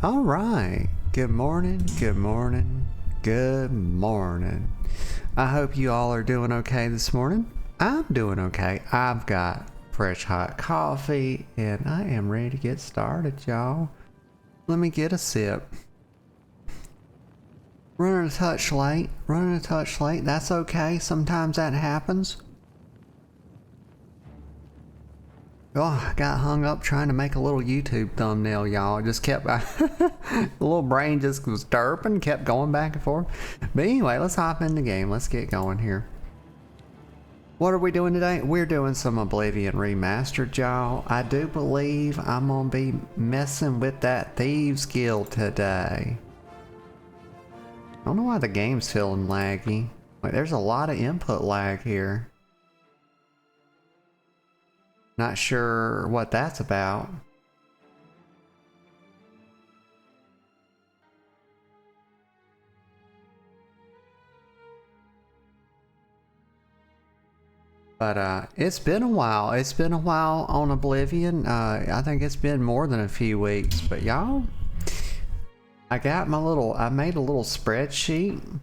All right. Good morning, good morning, good morning. I hope you all are doing okay this morning. I'm doing okay. I've got fresh hot coffee and I am ready to get started, y'all. Let me get a sip. Running a touch late, that's okay. Sometimes that happens. Oh, I got hung up trying to make a little YouTube thumbnail, y'all. Just kept, the little brain just was derping, kept going back and forth. But anyway, let's hop in the game. Let's get going here. What are we doing today? We're doing some Oblivion Remastered, y'all. I do believe I'm gonna be messing with that Thieves Guild today. I don't know why the game's feeling laggy. Like, there's a lot of input lag here. Not sure what that's about. But it's been a while. It's been a while on Oblivion. I think it's been more than a few weeks. But y'all, I made a little spreadsheet.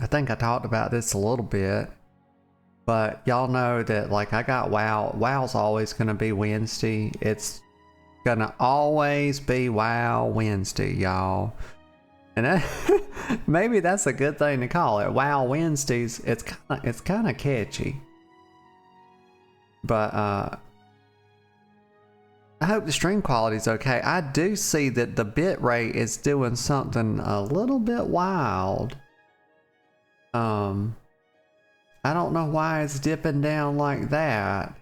I think I talked about this a little bit. But y'all know that, like, I got WoW. WoW's always going to be Wednesday. It's going to always be WoW Wednesday, y'all. And maybe that's a good thing to call it. WoW Wednesdays. It's kind of catchy. But I hope the stream quality's okay. I do see that the bitrate is doing something a little bit wild. I don't know why it's dipping down like that,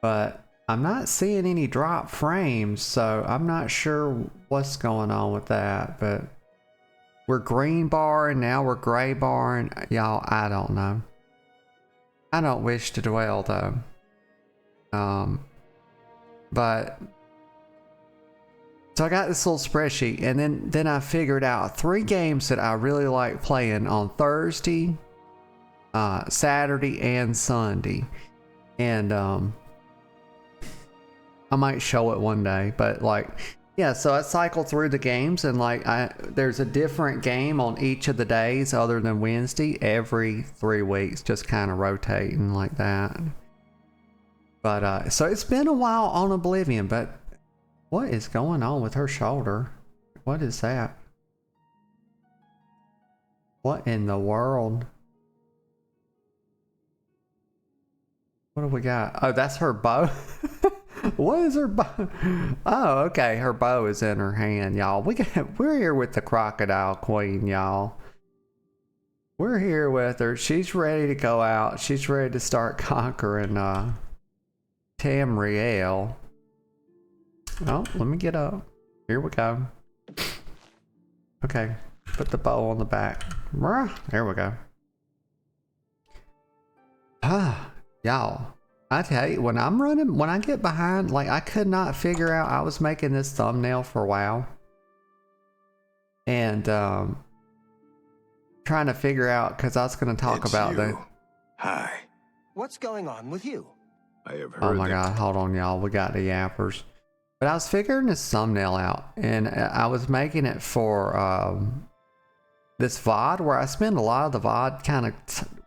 but I'm not seeing any drop frames, so I'm not sure what's going on with that. But we're green barring, now we're gray barring. Y'all, I don't know. I don't wish to dwell though. But so I got this little spreadsheet, and then I figured out 3 games that I really like playing on Thursday, Saturday, and Sunday. And I might show it one day, but like, yeah, so I cycle through the games, and like there's a different game on each of the days other than Wednesday every 3 weeks, just kind of rotating like that. But so it's been a while on Oblivion, but what is going on with her shoulder? What is that? What in the world? What do we got? Oh, that's her bow. What is her bow? Oh, okay. Her bow is in her hand, y'all. We're here with the Crocodile Queen, y'all. We're here with her. She's ready to go out. She's ready to start conquering Tamriel. Oh, let me get up. Here we go. Okay, put the bow on the back. There we go. Y'all, I tell you, when I get behind, like, I could not figure out, I was making this thumbnail for WoW. And, trying to figure out, because I was going to talk about the... Hi. What's going on with you? I have heard. Oh my god, hold on, y'all. We got the yappers. But I was figuring this thumbnail out, and I was making it for this VOD, where I spend a lot of the VOD kind of,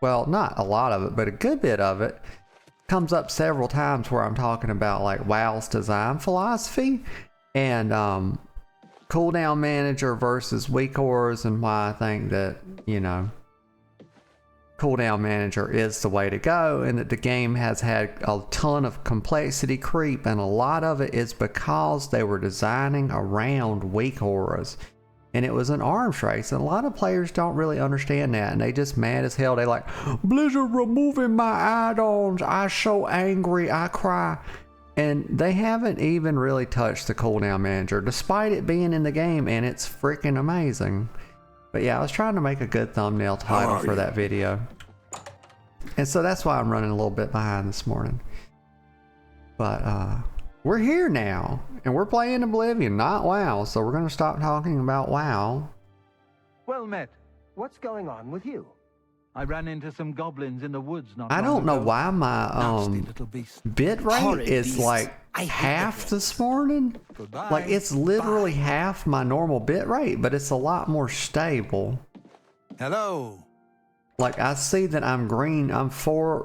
well, not a lot of it, but a good bit of it comes up several times where I'm talking about like WoW's design philosophy and cooldown manager versus weak auras, and why I think that, you know, cooldown manager is the way to go, and that the game has had a ton of complexity creep, and a lot of it is because they were designing around weak auras, and it was an arms race, and a lot of players don't really understand that, and they just mad as hell. They like, Blizzard removing my add-ons, I so angry, I cry. And they haven't even really touched the cooldown manager, despite it being in the game, and it's freaking amazing. But yeah, I was trying to make a good thumbnail title for that video. And so that's why I'm running a little bit behind this morning. But we're here now, and we're playing Oblivion, not WoW, so we're going to stop talking about WoW. Well met. What's going on with you? I ran into some goblins in the woods not I long don't know ago. why my Nasty little beast. bit rate Horrid is beasts. like I hate half bit this morning. Goodbye. Like it's literally half my normal bit rate, but it's a lot more stable. Hello. Like I see that I'm green. I'm fully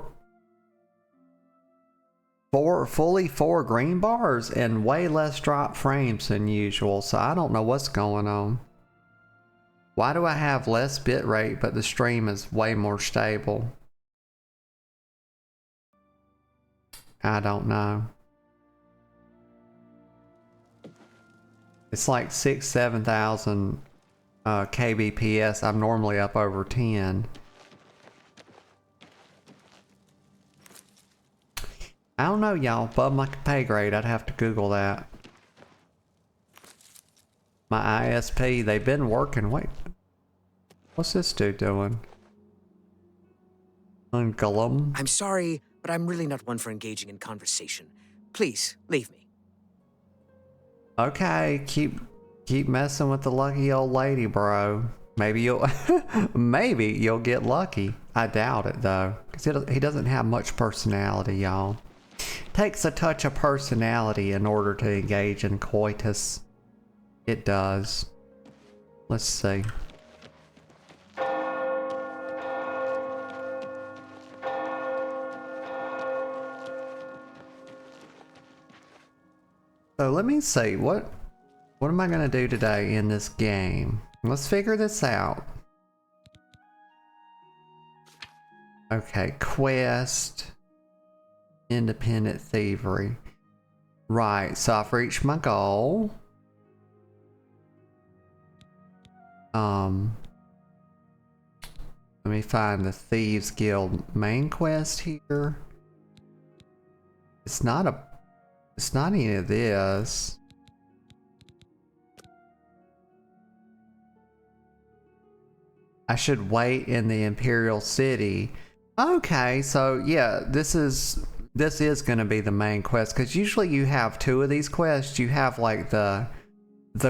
four green bars and way less drop frames than usual. So I don't know what's going on. Why do I have less bit rate, but the stream is way more stable? I don't know. It's like 7,000 kbps. I'm normally up over 10. I don't know, y'all. Above my pay grade, I'd have to Google that. My ISP, they've been working. Wait, what's this dude doing? Ungulum. I'm sorry, but I'm really not one for engaging in conversation. Please, leave me. Okay, keep messing with the lucky old lady, bro. Maybe you'll maybe you'll get lucky. I doubt it though, because he doesn't have much personality, y'all. Takes a touch of personality in order to engage in coitus. It does. Let's see. So let me see, what am I gonna do today in this game? Let's figure this out. Okay, quest, independent thievery. Right, so I've reached my goal. Let me find the Thieves Guild main quest here. It's not any of this. I should wait in the Imperial City. Okay, so yeah, this is going to be the main quest, because usually you have two of these quests. You have like the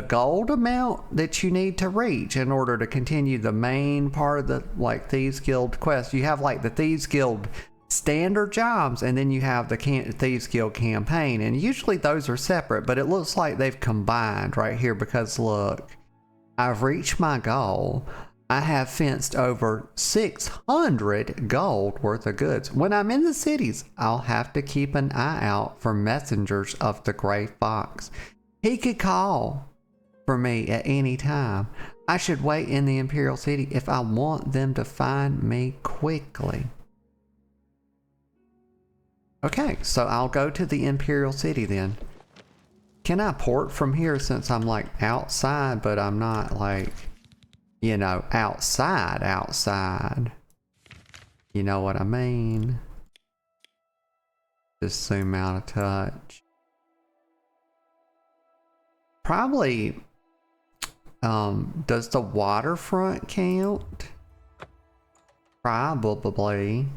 gold amount that you need to reach in order to continue the main part of the like Thieves Guild quest. You have like the Thieves Guild standard jobs, and then you have the Thieves Guild campaign, and usually those are separate, but it looks like they've combined right here, because look, I've reached my goal. I have fenced over 600 gold worth of goods. When I'm in the cities, I'll have to keep an eye out for messengers of the Gray Fox. He could call for me at any time. I should wait in the Imperial City if I want them to find me quickly. Okay, so I'll go to the Imperial City then. Can I port from here since I'm like outside, but I'm not like, you know, outside. You know what I mean? Just zoom out a touch. Probably, does the waterfront count? Probably.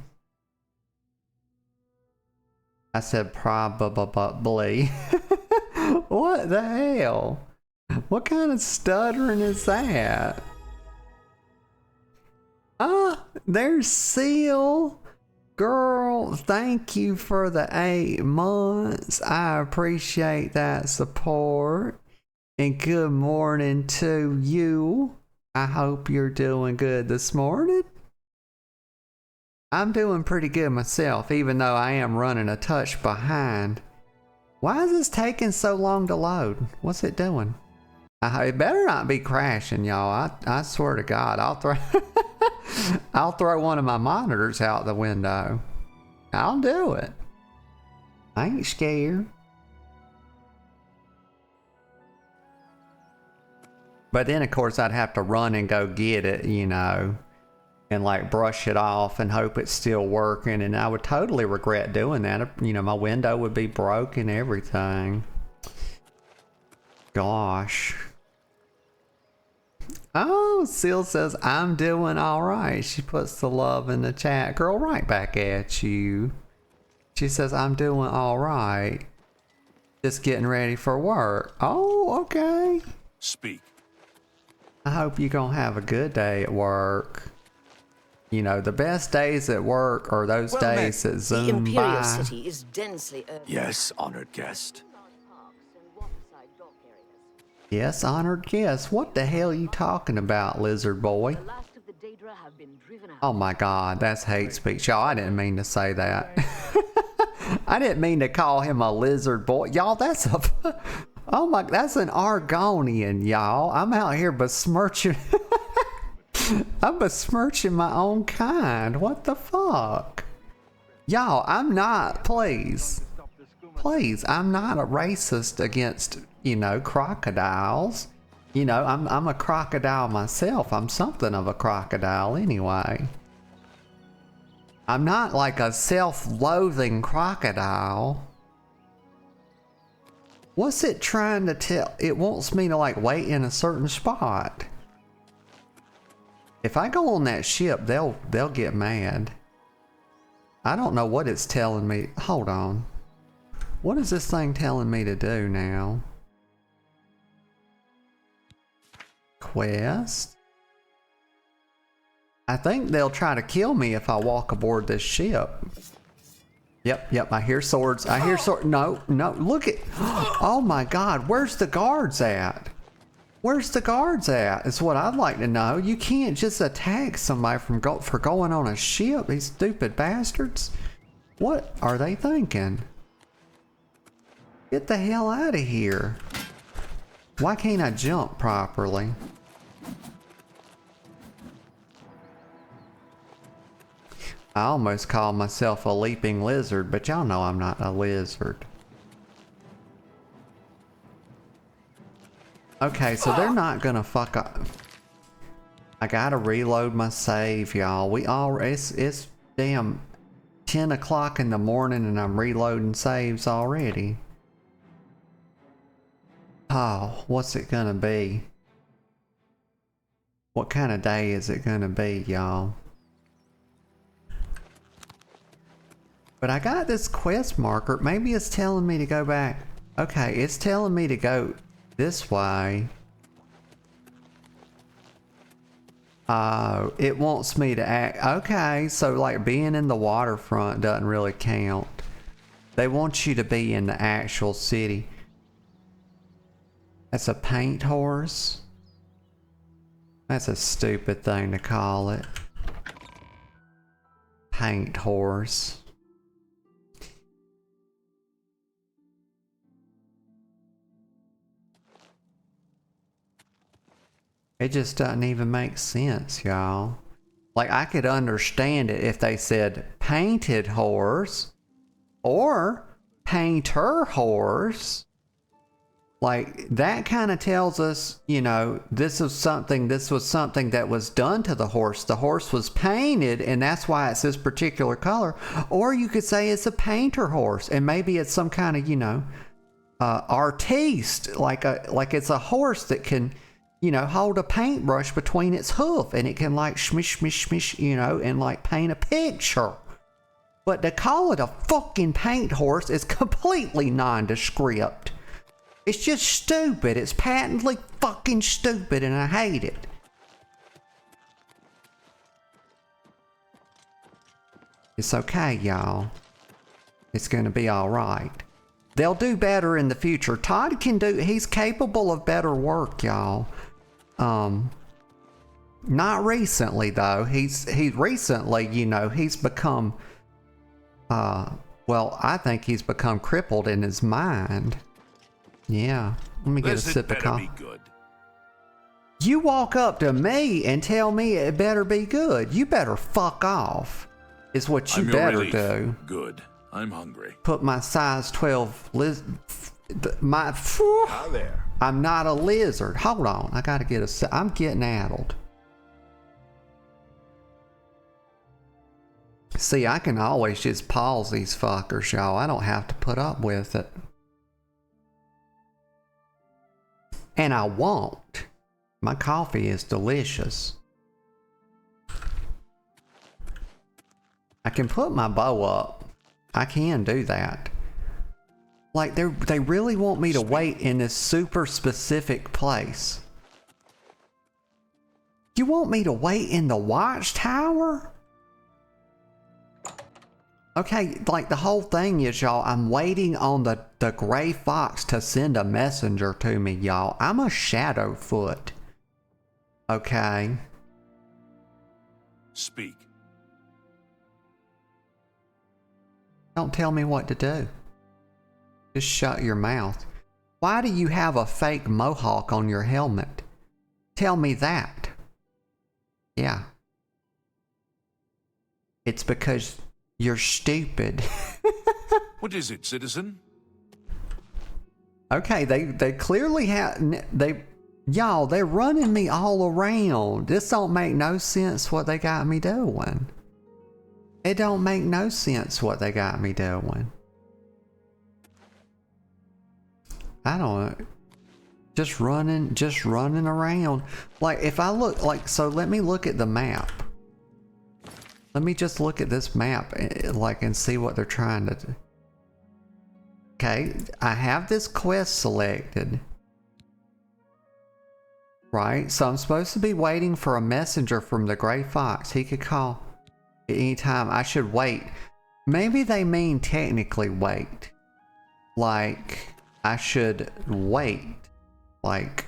I said probably. What the hell? What kind of stuttering is that? Ah, there's Seal. Girl, thank you for the 8 months. I appreciate that support. And good morning to you. I hope you're doing good this morning. I'm doing pretty good myself, even though I am running a touch behind. Why is this taking so long to load? What's it doing? It better not be crashing, y'all. I swear to God, I'll throw one of my monitors out the window. I'll do it. I ain't scared. But then, of course, I'd have to run and go get it, you know, and like brush it off and hope it's still working. And I would totally regret doing that. You know, my window would be broken, everything. Gosh. Oh, Seal says, I'm doing all right. She puts the love in the chat. Girl, right back at you. She says, I'm doing all right. Just getting ready for work. Oh, okay. Speak. I hope you're going to have a good day at work. You know, the best days at work are those Well days that The zoom Imperial by. City is densely urban. Yes, honored guest. Yes, honored guest. What the hell are you talking about, lizard boy? Oh my god, that's hate speech. Y'all, I didn't mean to say that. I didn't mean to call him a lizard boy. Y'all, that's a... Oh my... That's an Argonian, y'all. I'm out here besmirching... I'm besmirching my own kind. What the fuck? Y'all, I'm not... Please. Please, I'm not a racist against, you know, crocodiles. You know, I'm a crocodile myself. I'm something of a crocodile anyway. I'm not like a self-loathing crocodile. What's it trying to tell? It wants me to like wait in a certain spot. If I go on that ship, they'll get mad. I don't know what it's telling me. Hold on. What is this thing telling me to do now? Quest? I think they'll try to kill me if I walk aboard this ship. Yep, I hear swords. I hear sword. No, look at... Oh my god, where's the guards at? Where's the guards at? Is what I'd like to know. You can't just attack somebody for going on a ship, these stupid bastards. What are they thinking? Get the hell out of here. Why can't I jump properly? I almost call myself a leaping lizard, but y'all know I'm not a lizard. Okay, so they're not gonna fuck up. I gotta reload my save, y'all. It's damn 10 o'clock in the morning and I'm reloading saves already. Oh, what's it gonna be? What kind of day is it gonna be, y'all? But I got this quest marker. Maybe it's telling me to go back. Okay, it's telling me to go this way. It wants me to act. Okay, so like being in the waterfront doesn't really count. They want you to be in the actual city. That's a paint horse. That's a stupid thing to call it. Paint horse. It just doesn't even make sense, y'all. Like, I could understand it if they said painted horse or painter horse. Like, that kind of tells us, you know, this was something that was done to the horse. The horse was painted and that's why it's this particular color. Or you could say it's a painter horse and maybe it's some kind of, you know, artiste, like it's a horse that can, you know, hold a paintbrush between its hoof and it can like shmish, you know, and like paint a picture. But to call it a fucking paint horse is completely nondescript. It's just stupid. It's patently fucking stupid and I hate it. It's okay, y'all. It's gonna be alright. They'll do better in the future. Todd can do, he's capable of better work, y'all. Not recently though. He's recently, you know, he's become, well, I think he's become crippled in his mind. Yeah, let me get a sip of coffee. You walk up to me and tell me it better be good. You better fuck off, is what you better do. Good. I'm hungry. Put my size 12 Hi there. I'm not a lizard. Hold on, I gotta get I'm getting addled. See, I can always just pause these fuckers, y'all. I don't have to put up with it. And I won't. My coffee is delicious. I can put my bow up. I can do that. Like, they really want me to wait in this super specific place. You want me to wait in the watchtower? Okay, like the whole thing is, y'all, I'm waiting on the gray fox to send a messenger to me, y'all. I'm a Shadowfoot. Okay. Speak. Don't tell me what to do. Just shut your mouth. Why do you have a fake mohawk on your helmet? Tell me that. Yeah. It's because you're stupid. What is it, citizen? Okay, they clearly have, y'all, they're running me all around. This don't make no sense what they got me doing. It don't make no sense what they got me doing. I don't know. Just running around. Like, if I look, like, so let me look at the map. Let me just look at this map, like, and see what they're trying to do. Okay, I have this quest selected. Right, so I'm supposed to be waiting for a messenger from the Gray Fox. He could call at any time. I should wait. Maybe they mean technically wait. Like, I should wait. Like,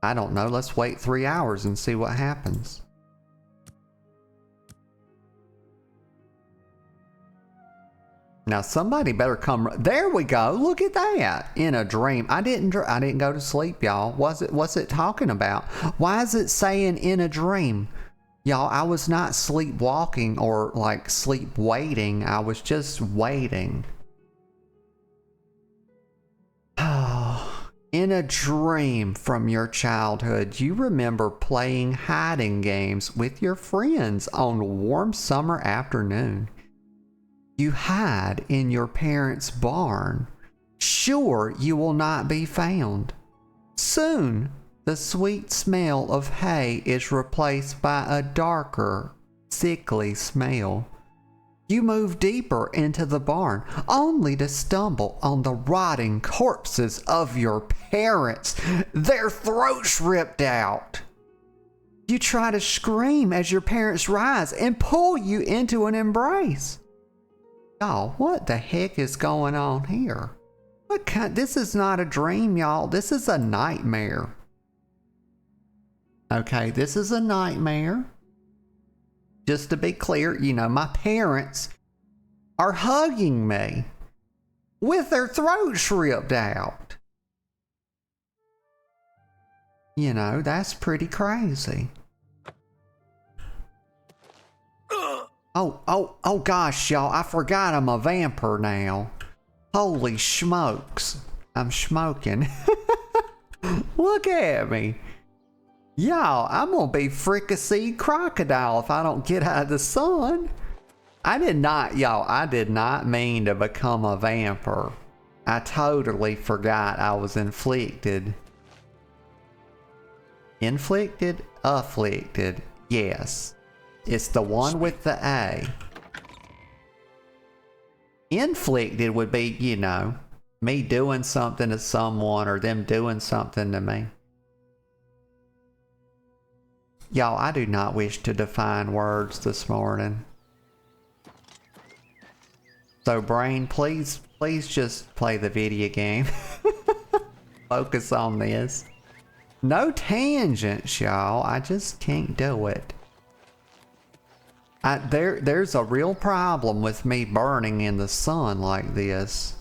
I don't know, let's wait 3 hours and see what happens. Now somebody better come. There we go. Look at that. In a dream. I didn't go to sleep, y'all. What's it talking about? Why is it saying in a dream? Y'all, I was not sleepwalking or like sleep waiting. I was just waiting. In a dream from your childhood, you remember playing hiding games with your friends on a warm summer afternoon. You hide in your parents' barn. Sure, you will not be found. Soon, the sweet smell of hay is replaced by a darker, sickly smell. You move deeper into the barn, only to stumble on the rotting corpses of your parents, their throats ripped out. You try to scream as your parents rise and pull you into an embrace. Y'all, what the heck is going on here? This is not a dream, y'all. This is a nightmare. Okay, this is a nightmare. Just to be clear, you know, my parents are hugging me with their throats ripped out. You know, that's pretty crazy. Oh gosh, y'all, I forgot I'm a vampire now. Holy smokes. I'm smoking. Look at me. Y'all, I'm gonna be fricasseed crocodile if I don't get out of the sun. I did not mean to become a vampire. I totally forgot I was inflicted. Inflicted? Afflicted. Yes. It's the one with the A. Inflicted would be, you know, me doing something to someone or them doing something to me. Y'all, I do not wish to define words this morning. So brain, please just play the video game. Focus on this. No tangents, y'all. I just can't do it. There's a real problem with me burning in the sun like this.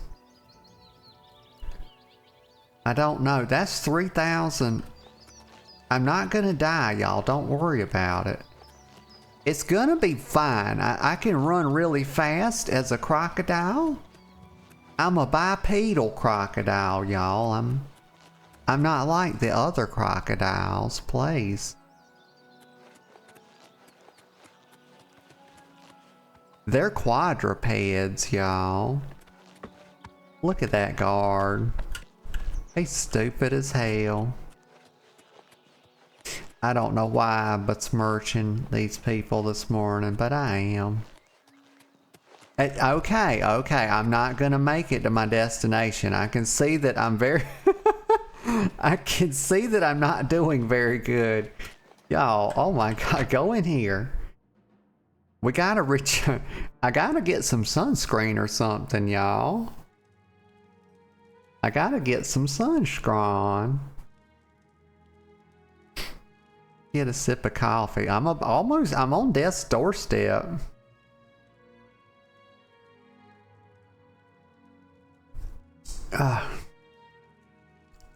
I don't know. That's 3,000. I'm not gonna die, y'all. Don't worry about it. It's gonna be fine. I can run really fast as a crocodile. I'm a bipedal crocodile, y'all. I'm not like the other crocodiles, please. They're quadrupeds, y'all. Look at that guard. He's stupid as hell. I don't know why I'm besmirching these people this morning, but I am. Okay, I'm not gonna make it to my destination. I can see that I'm very... I can see that I'm not doing very good. Y'all, oh my god, go in here. We gotta reach. I gotta get some sunscreen or something, y'all. I gotta get some sunscreen. Get a sip of coffee. I'm on death's doorstep.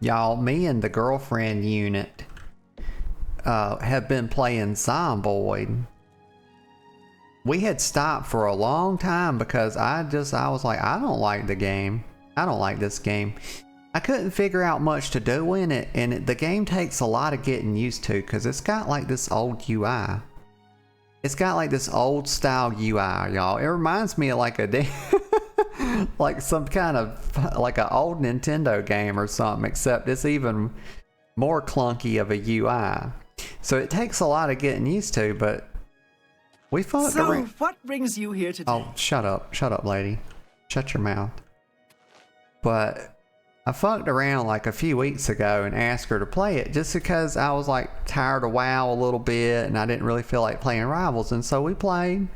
Y'all, me and the girlfriend unit have been playing Zomboid. We had stopped for a long time because I was like, I don't like the game. I don't like this game. I couldn't figure out much to do in it, and the game takes a lot of getting used to because it's got like this old UI. It's got like this old style UI, y'all. It reminds me of like a like some kind of like an old Nintendo game or something, except it's even more clunky of a UI. So it takes a lot of getting used to, but we fucked around. So, what brings you here today? Oh, shut up, lady. Shut your mouth. But I fucked around like a few weeks ago and asked her to play it just because I was like tired of WoW a little bit and I didn't really feel like playing Rivals, and so we played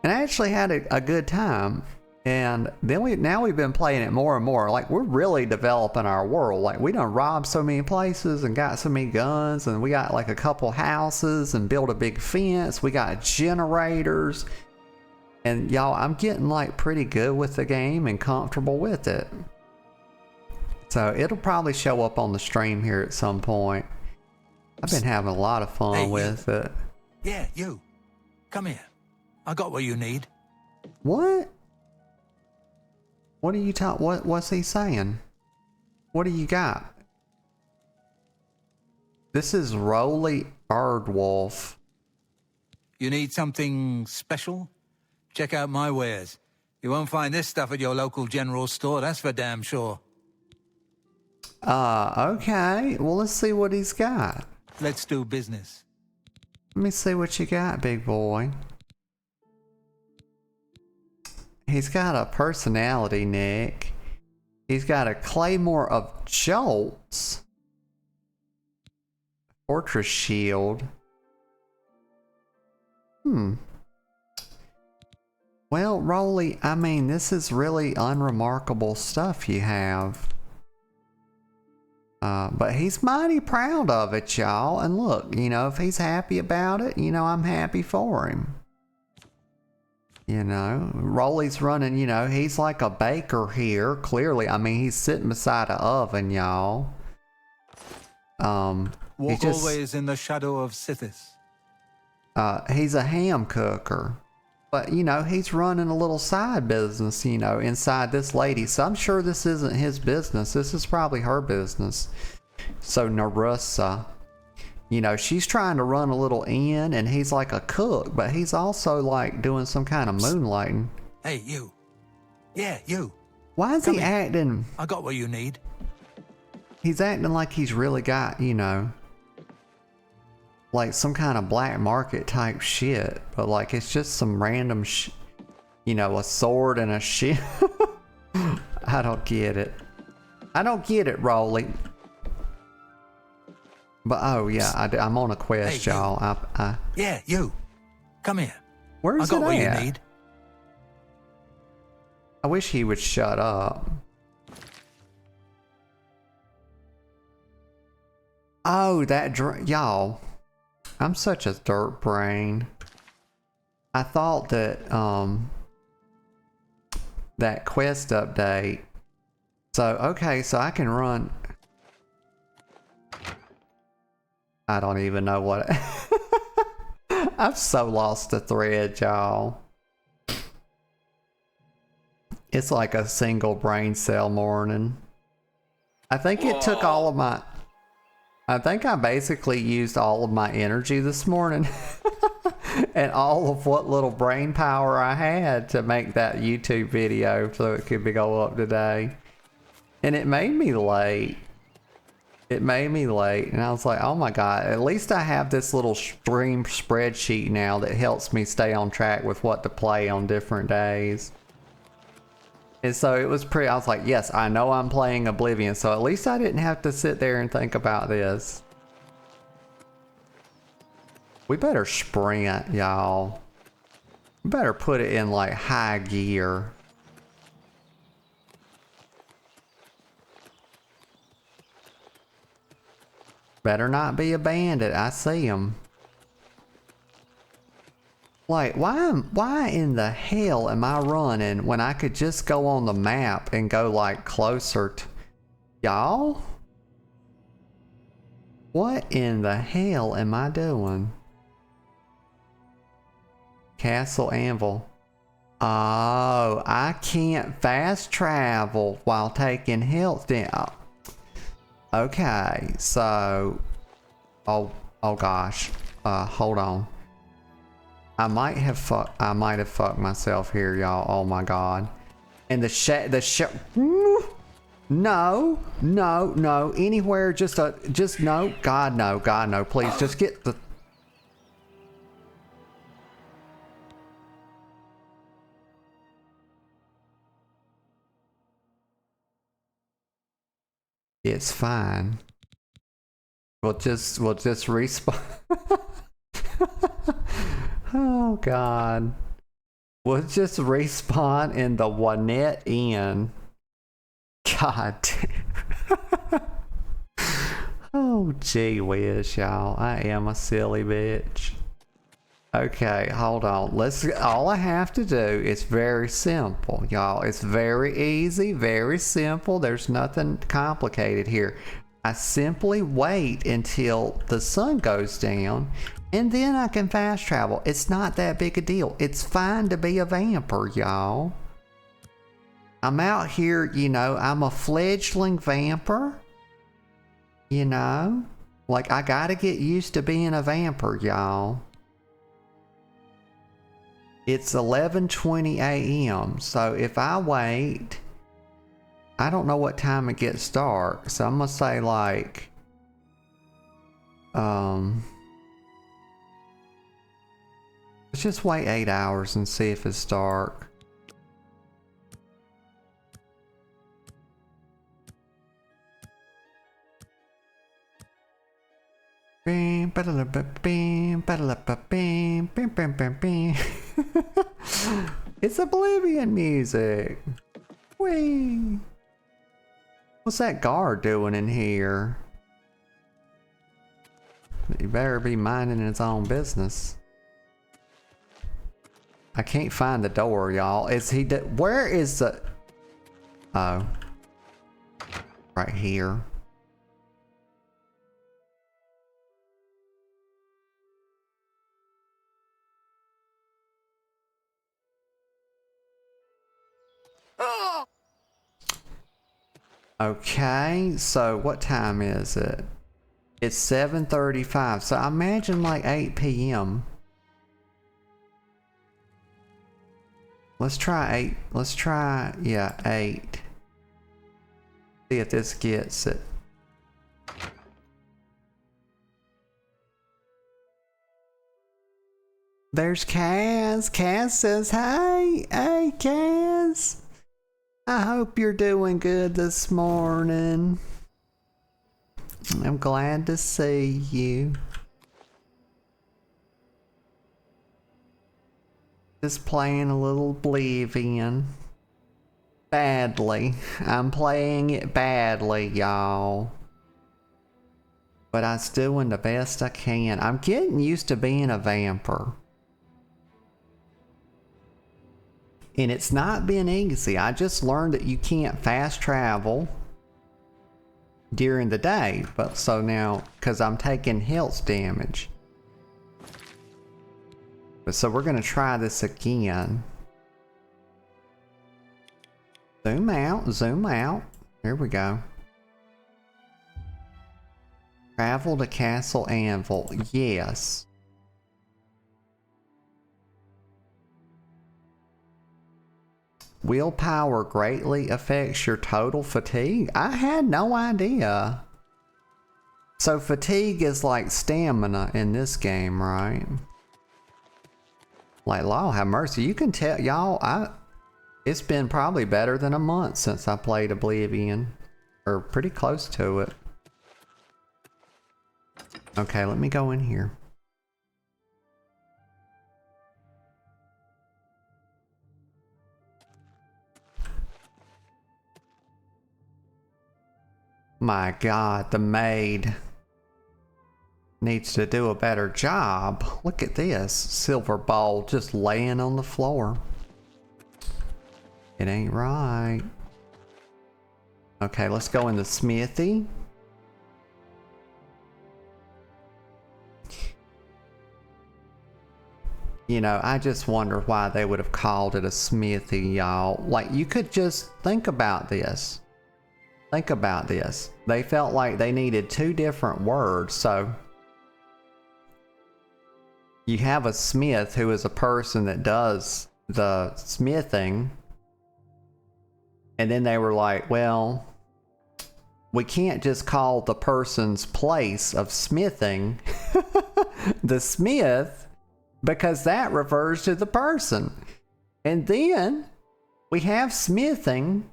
and I actually had a good time. And then now we've been playing it more and more. Like, we're really developing our world. Like, we done robbed so many places and got so many guns, and we got like a couple houses and built a big fence. We got generators. And y'all, I'm getting like pretty good with the game and comfortable with it. So it'll probably show up on the stream here at some point. I've been having a lot of fun with it. Yeah, you. Come here. I got what you need. What? What are you what's he saying? What do you got? This is Roly Ardwolf. You need something special? Check out my wares. You won't find this stuff at your local general store, that's for damn sure. Okay. Well, let's see what he's got. Let's do business. Let me see what you got, big boy. He's got a personality, Nick. He's got a Claymore of Jolts. Fortress Shield. Well, Rolly, I mean, this is really unremarkable stuff you have. But he's mighty proud of it, y'all. And look, you know, if he's happy about it, you know, I'm happy for him. You know, Rolly's running, you know, he's like a baker here, clearly. I mean, he's sitting beside an oven, y'all. Walk always in the shadow of Sithis. He's a ham cooker. But, you know, he's running a little side business, you know, inside this lady. So I'm sure this isn't his business. This is probably her business. So Narissa, you know, she's trying to run a little inn, and he's like a cook, but he's also like doing some kind of moonlighting. Hey, you. Yeah, you. Why is he acting? I got what you need. He's acting like he's really got, you know, like some kind of black market type shit, but like it's just some random you know, a sword and a shit. I don't get it. I don't get it, Rolly. But oh yeah, I'm on a quest, y'all. Yeah, you. Come here. Where is I got it what at? you need. I wish he would shut up. Oh, y'all. I'm such a dirt brain. I thought that that quest update. So okay, so I can run. I don't even know what. I've so lost the thread, y'all. It's like a single brain cell morning. I think it took all of my. I think I basically used all of my energy this morning and all of what little brain power I had to make that YouTube video so it could go up today. And it made me late. It made me late, and I was like, oh my god, at least I have this little stream spreadsheet now that helps me stay on track with what to play on different days. And so it was pretty, I was like, yes, I know I'm playing Oblivion, so at least I didn't have to sit there and think about this. We better sprint, y'all. Better put it in like high gear. Better not be a bandit. I see him. Like, why in the hell am I running when I could just go on the map and go like closer to y'all? What in the hell am I doing? Castle Anvil. Oh, I can't fast travel while taking health down. Okay, so oh gosh. Hold on. I might have fucked myself here, y'all. Oh my god. And no, anywhere, just no, God no, please, just get the. It's fine. We'll just respawn. Oh god. We'll just respawn in the Wanet Inn. God damn. Oh gee whiz, y'all. I am a silly bitch. Okay, hold on. All I have to do is very simple, y'all. It's very easy, very simple. There's nothing complicated here. I simply wait until the sun goes down and then I can fast travel. It's not that big a deal. It's fine to be a vamper, y'all. I'm out here, you know, I'm a fledgling vamper. You know? Like, I gotta get used to being a vamper, y'all. It's 11:20 a.m. So if I wait, I don't know what time it gets dark. So I'm gonna say like, let's just wait 8 hours and see if it's dark. It's Oblivion music. Whee! What's that guard doing in here? He better be minding his own business. I can't find the door, y'all. Is he? Where is the? Oh, right here. Okay, so what time is it? It's 7:35, so I imagine like 8 p.m. Let's try 8. Let's try, yeah, 8. See if this gets it. There's Kaz. Kaz says, hey, Kaz. I hope you're doing good this morning. I'm glad to see you. Just playing a little Oblivion. Badly. I'm playing it badly, y'all. But I'm doing the best I can. I'm getting used to being a vamper. And it's not been easy. I just learned that you can't fast travel during the day. But so now, because I'm taking health damage. But so we're going to try this again. Zoom out, zoom out. There we go. Travel to Castle Anvil. Yes. Willpower greatly affects your total fatigue. I had no idea. So fatigue is like stamina in this game, right? Like, Lord have mercy. You can tell, y'all, it's been probably better than a month since I played Oblivion. Or pretty close to it. Okay, let me go in here. My God, the maid needs to do a better job. Look at this silver bowl just laying on the floor. It ain't right. Okay, let's go in the smithy. You know, I just wonder why they would have called it a smithy, y'all. Like, you could just think about this. Think about this. They felt like they needed two different words, so you have a smith who is a person that does the smithing, and then they were like, well, we can't just call the person's place of smithing the smith, because that refers to the person. And then we have smithing,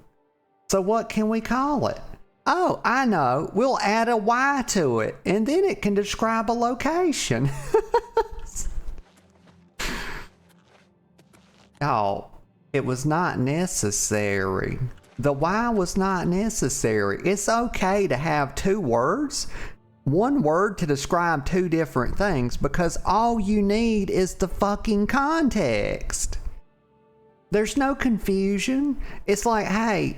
so what can we call it? Oh, I know, we'll add a Y to it, and then it can describe a location. Y'all, it was not necessary. The Y was not necessary. It's okay to have two words, one word to describe two different things, because all you need is the fucking context. There's no confusion. It's like, hey,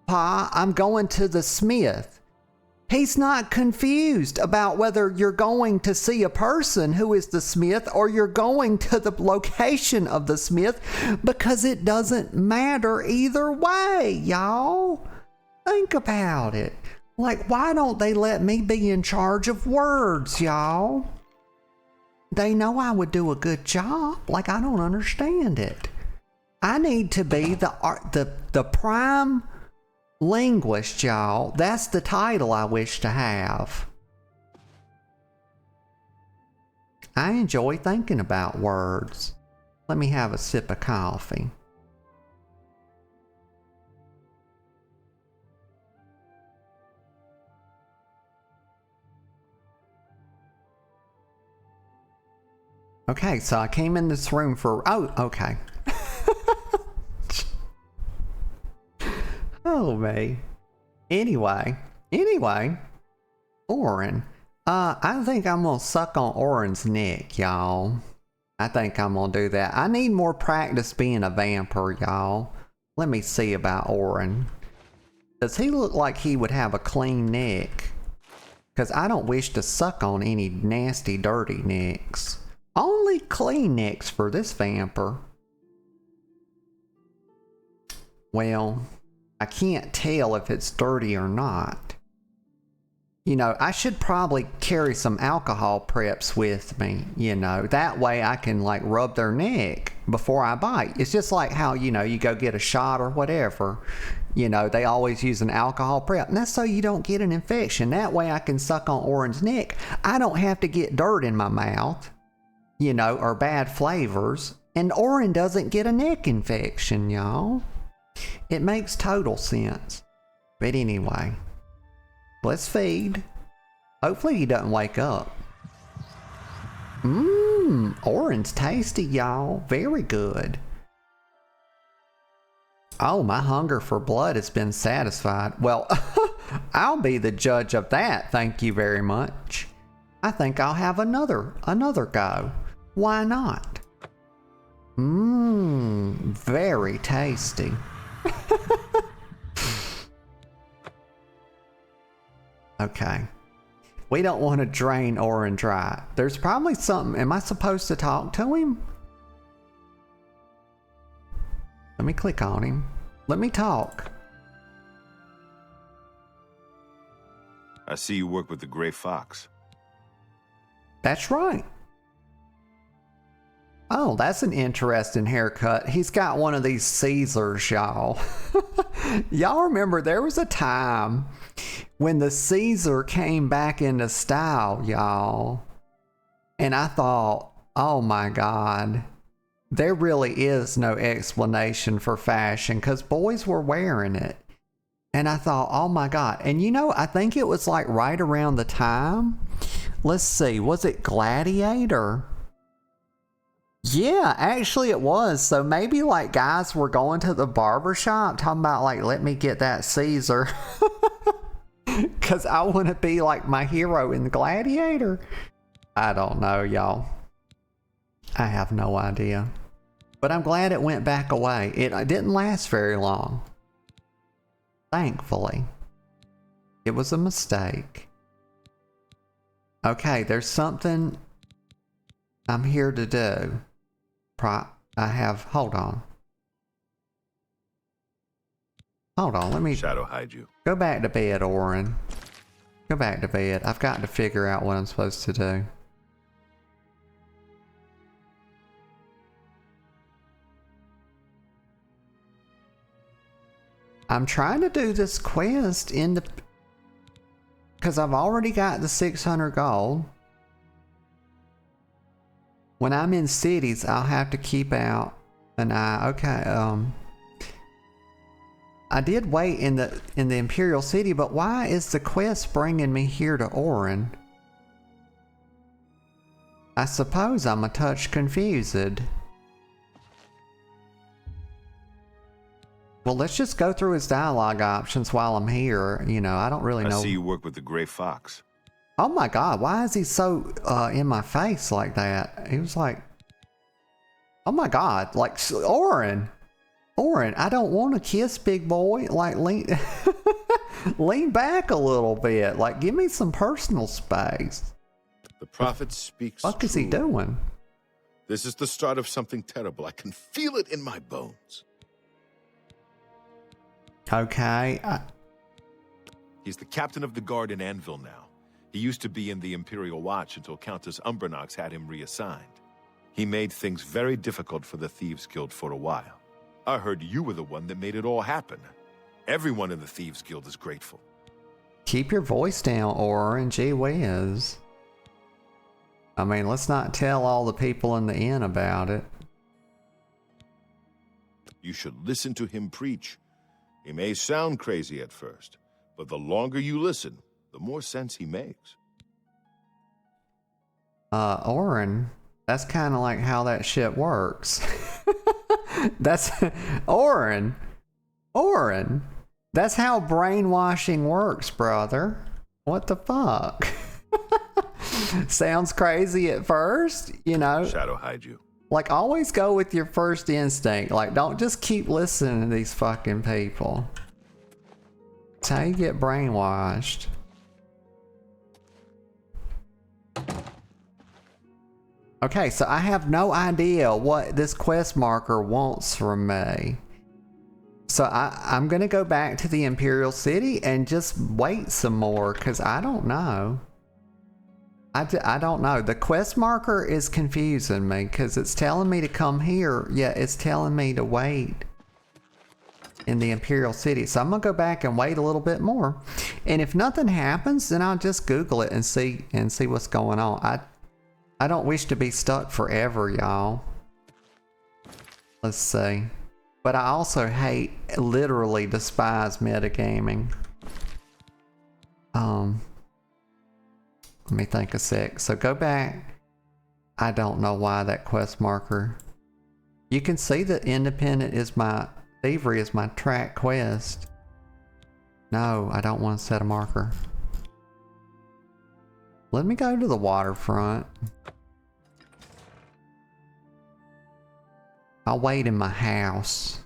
Pa, I'm going to the smith. He's not confused about whether you're going to see a person who is the smith or you're going to the location of the smith, because it doesn't matter either way, y'all. Think about it. Like, why don't they let me be in charge of words, y'all? They know I would do a good job. Like, I don't understand it. I need to be the prime linguist, y'all. That's the title I wish to have. I enjoy thinking about words. Let me have a sip of coffee. Okay, so I came in this room for... Oh, okay. Oh, me. Anyway, Orin. I think I'm gonna suck on Orin's neck, y'all. I think I'm gonna do that. I need more practice being a vampire, y'all. Let me see about Orin. Does he look like he would have a clean neck? Because I don't wish to suck on any nasty, dirty necks. Only clean necks for this vampire. Well, I can't tell if it's dirty or not. You know, I should probably carry some alcohol preps with me, you know. That way I can, like, rub their neck before I bite. It's just like how, you know, you go get a shot or whatever. You know, they always use an alcohol prep. And that's so you don't get an infection. That way I can suck on Orin's neck. I don't have to get dirt in my mouth, you know, or bad flavors. And Orin doesn't get a neck infection, y'all. It makes total sense. But anyway, let's feed. Hopefully he doesn't wake up. Orange tasty, y'all. Very good. Oh, my hunger for blood has been satisfied. Well, I'll be the judge of that, thank you very much. I think I'll have another go. Why not? Very tasty. Okay. We don't want to drain Orin dry. There's probably something. Am I supposed to talk to him? Let me click on him. Let me talk. I see you work with the Gray Fox. That's right. Oh, that's an interesting haircut. He's got one of these Caesars, y'all. Y'all remember there was a time when the Caesar came back into style, y'all. And I thought, oh my God, there really is no explanation for fashion, because boys were wearing it. And I thought, oh my God. And you know, I think it was like right around the time. Let's see, was it Gladiator? Yeah, actually it was. So maybe like guys were going to the barber shop talking about like, let me get that Caesar. Because I want to be like my hero in the Gladiator. I don't know, y'all. I have no idea. But I'm glad it went back away. It didn't last very long. Thankfully. It was a mistake. Okay, there's something I'm here to do. Hold on. Hold on, let me Shadow hide you. go back to bed, Orin. Go back to bed. I've got to figure out what I'm supposed to do. I'm trying to do this quest in the... because I've already got the 600 gold. When I'm in cities, I'll have to keep out an eye. Okay, I did wait in the Imperial City, but why is the quest bringing me here to Orin? I suppose I'm a touch confused. Well, let's just go through his dialogue options while I'm here. You know, I don't really know. I see you work with the Gray Fox. Oh my god, why is he so in my face like that? He was like, oh my god, like, Orin, I don't want to kiss, big boy. Like, lean back a little bit. Like, give me some personal space. The prophet speaks. What is he doing? This is the start of something terrible. I can feel it in my bones. Okay. He's the captain of the guard in Anvil now. He used to be in the Imperial Watch until Countess Umbernox had him reassigned. He made things very difficult for the Thieves Guild for a while. I heard you were the one that made it all happen. Everyone in the Thieves Guild is grateful. Keep your voice down, Orin. Gee whiz. I mean, let's not tell all the people in the inn about it. You should listen to him preach. He may sound crazy at first, but the longer you listen, the more sense he makes. Orin, that's kind of like how that shit works. That's Orin, that's how brainwashing works, brother. What the fuck? Sounds crazy at first, you know. Shadow hide you. Like, always go with your first instinct. Like, don't just keep listening to these fucking people. That's how you get brainwashed. Okay, so I have no idea what this quest marker wants from me. So I'm gonna go back to the Imperial City and just wait some more, because I don't know. I don't know. The quest marker is confusing me, because it's telling me to come here, yet it's telling me to wait in the Imperial City. So I'm gonna go back and wait a little bit more. And if nothing happens, then I'll just Google it and see what's going on. I don't wish to be stuck forever, y'all. Let's see. But I also literally despise metagaming. Let me think a sec. So go back. I don't know why that quest marker. You can see that independent is my thievery is my track quest. No, I don't want to set a marker. Let me go to the waterfront. I'll wait in my house.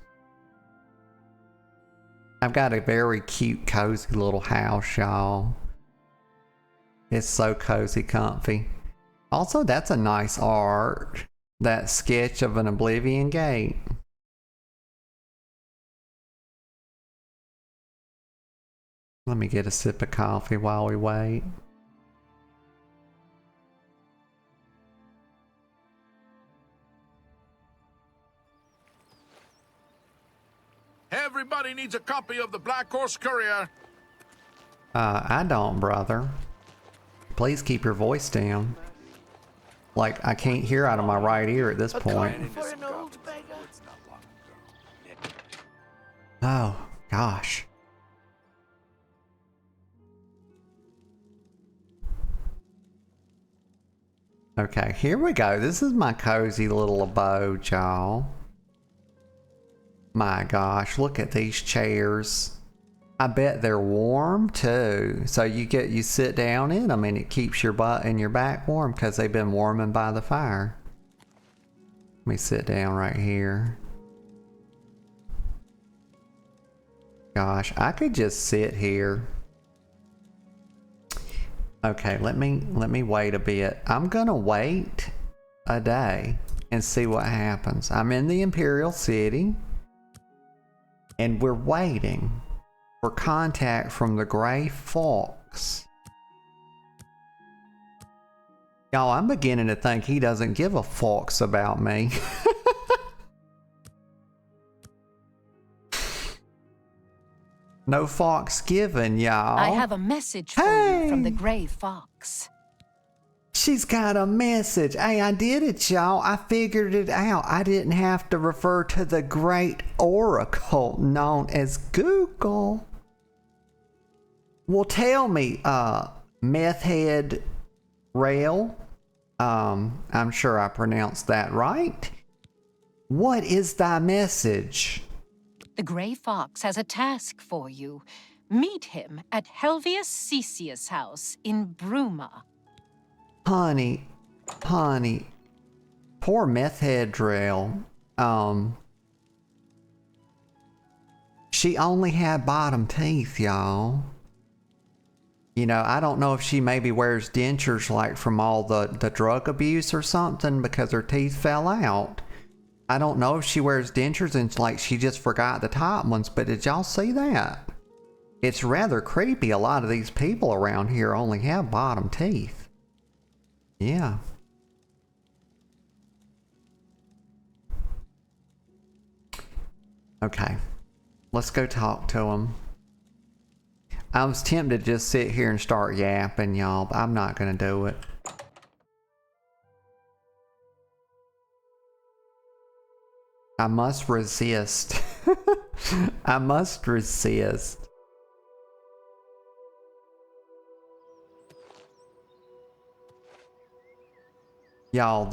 I've got a very cute, cozy little house, y'all. It's so cozy, comfy. Also, that's a nice art. That sketch of an Oblivion gate. Let me get a sip of coffee while we wait. Everybody needs a copy of the Black Horse Courier. I don't, brother. Please keep your voice down. Like, I can't hear out of my right ear at this point. For an old beggar. Oh, gosh. Okay, here we go. This is my cozy little abode, y'all. My gosh, look at these chairs. I bet they're warm too. So you sit down in them and it keeps your butt and your back warm because they've been warming by the fire. Let me sit down right here. Gosh, I could just sit here. Okay, let me wait a bit. I'm gonna wait a day and see what happens. I'm in the Imperial City and we're waiting for contact from the Gray Fox. Y'all, I'm beginning to think he doesn't give a fox about me. No fox given, y'all. I have a message for you from the Gray Fox. She's got a message. Hey, I did it, y'all. I figured it out. I didn't have to refer to the great oracle known as Google. Well, tell me, meth head rail. I'm sure I pronounced that right. What is thy message? The Gray Fox has a task for you. Meet him at Helvius Cecius' house in Bruma. Honey, poor meth head rail. She only had bottom teeth, y'all. You know, I don't know if she maybe wears dentures like from all the drug abuse or something because her teeth fell out. I don't know if she wears dentures and like she just forgot the top ones, but did y'all see that? It's rather creepy. A lot of these people around here only have bottom teeth. Yeah. Okay. Let's go talk to him. I was tempted to just sit here and start yapping, y'all, but I'm not gonna do it. I must resist. I must resist. Y'all,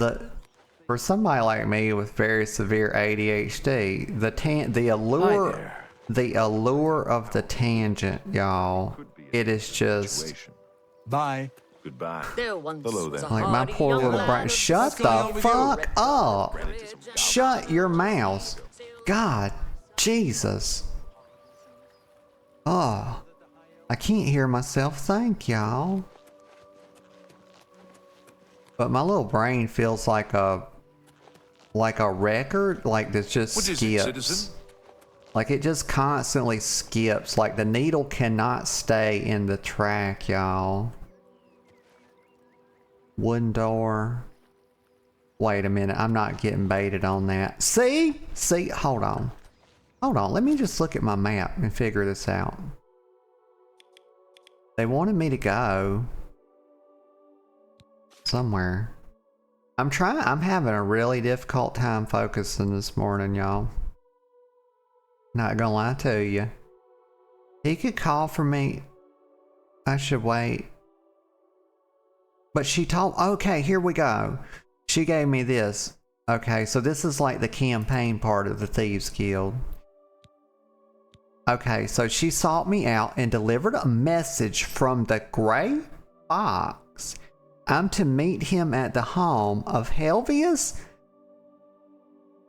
for somebody like me with very severe ADHD, the allure of the tangent, y'all, it is just Bye. Goodbye. There once Hello was there. a like my hardy poor young little lad brain. of Shut the fuck up! Shut your mouth. God, Jesus. Oh, I can't hear myself think, y'all. But my little brain feels like a record, like this just What is skips. it, citizen? Like it just constantly skips. Like the needle cannot stay in the track, y'all. Wooden door. Wait a minute, I'm not getting baited on that. See, hold on. Let me just look at my map and figure this out. They wanted me to go somewhere. I'm having a really difficult time focusing this morning, y'all. Not gonna lie to you. He could call for me. I should wait. But she told, okay, here we go. She gave me this. Okay, so this is like the campaign part of the Thieves Guild. Okay, so she sought me out and delivered a message from the Gray Fox. I'm to meet him at the home of Helvius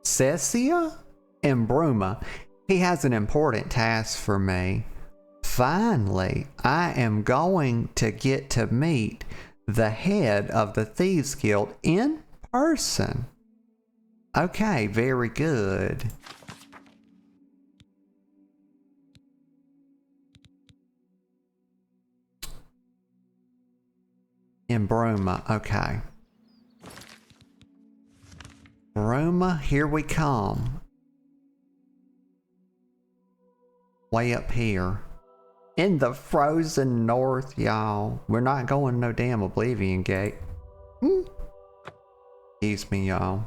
Cecius in Bruma. He has an important task for me. Finally, I am going to get to meet the head of the Thieves Guild in person. Okay, very good. In Bruma, okay. Bruma, here we come. Way up here. In the frozen north, y'all. We're not going no damn Oblivion Gate. Excuse me, y'all.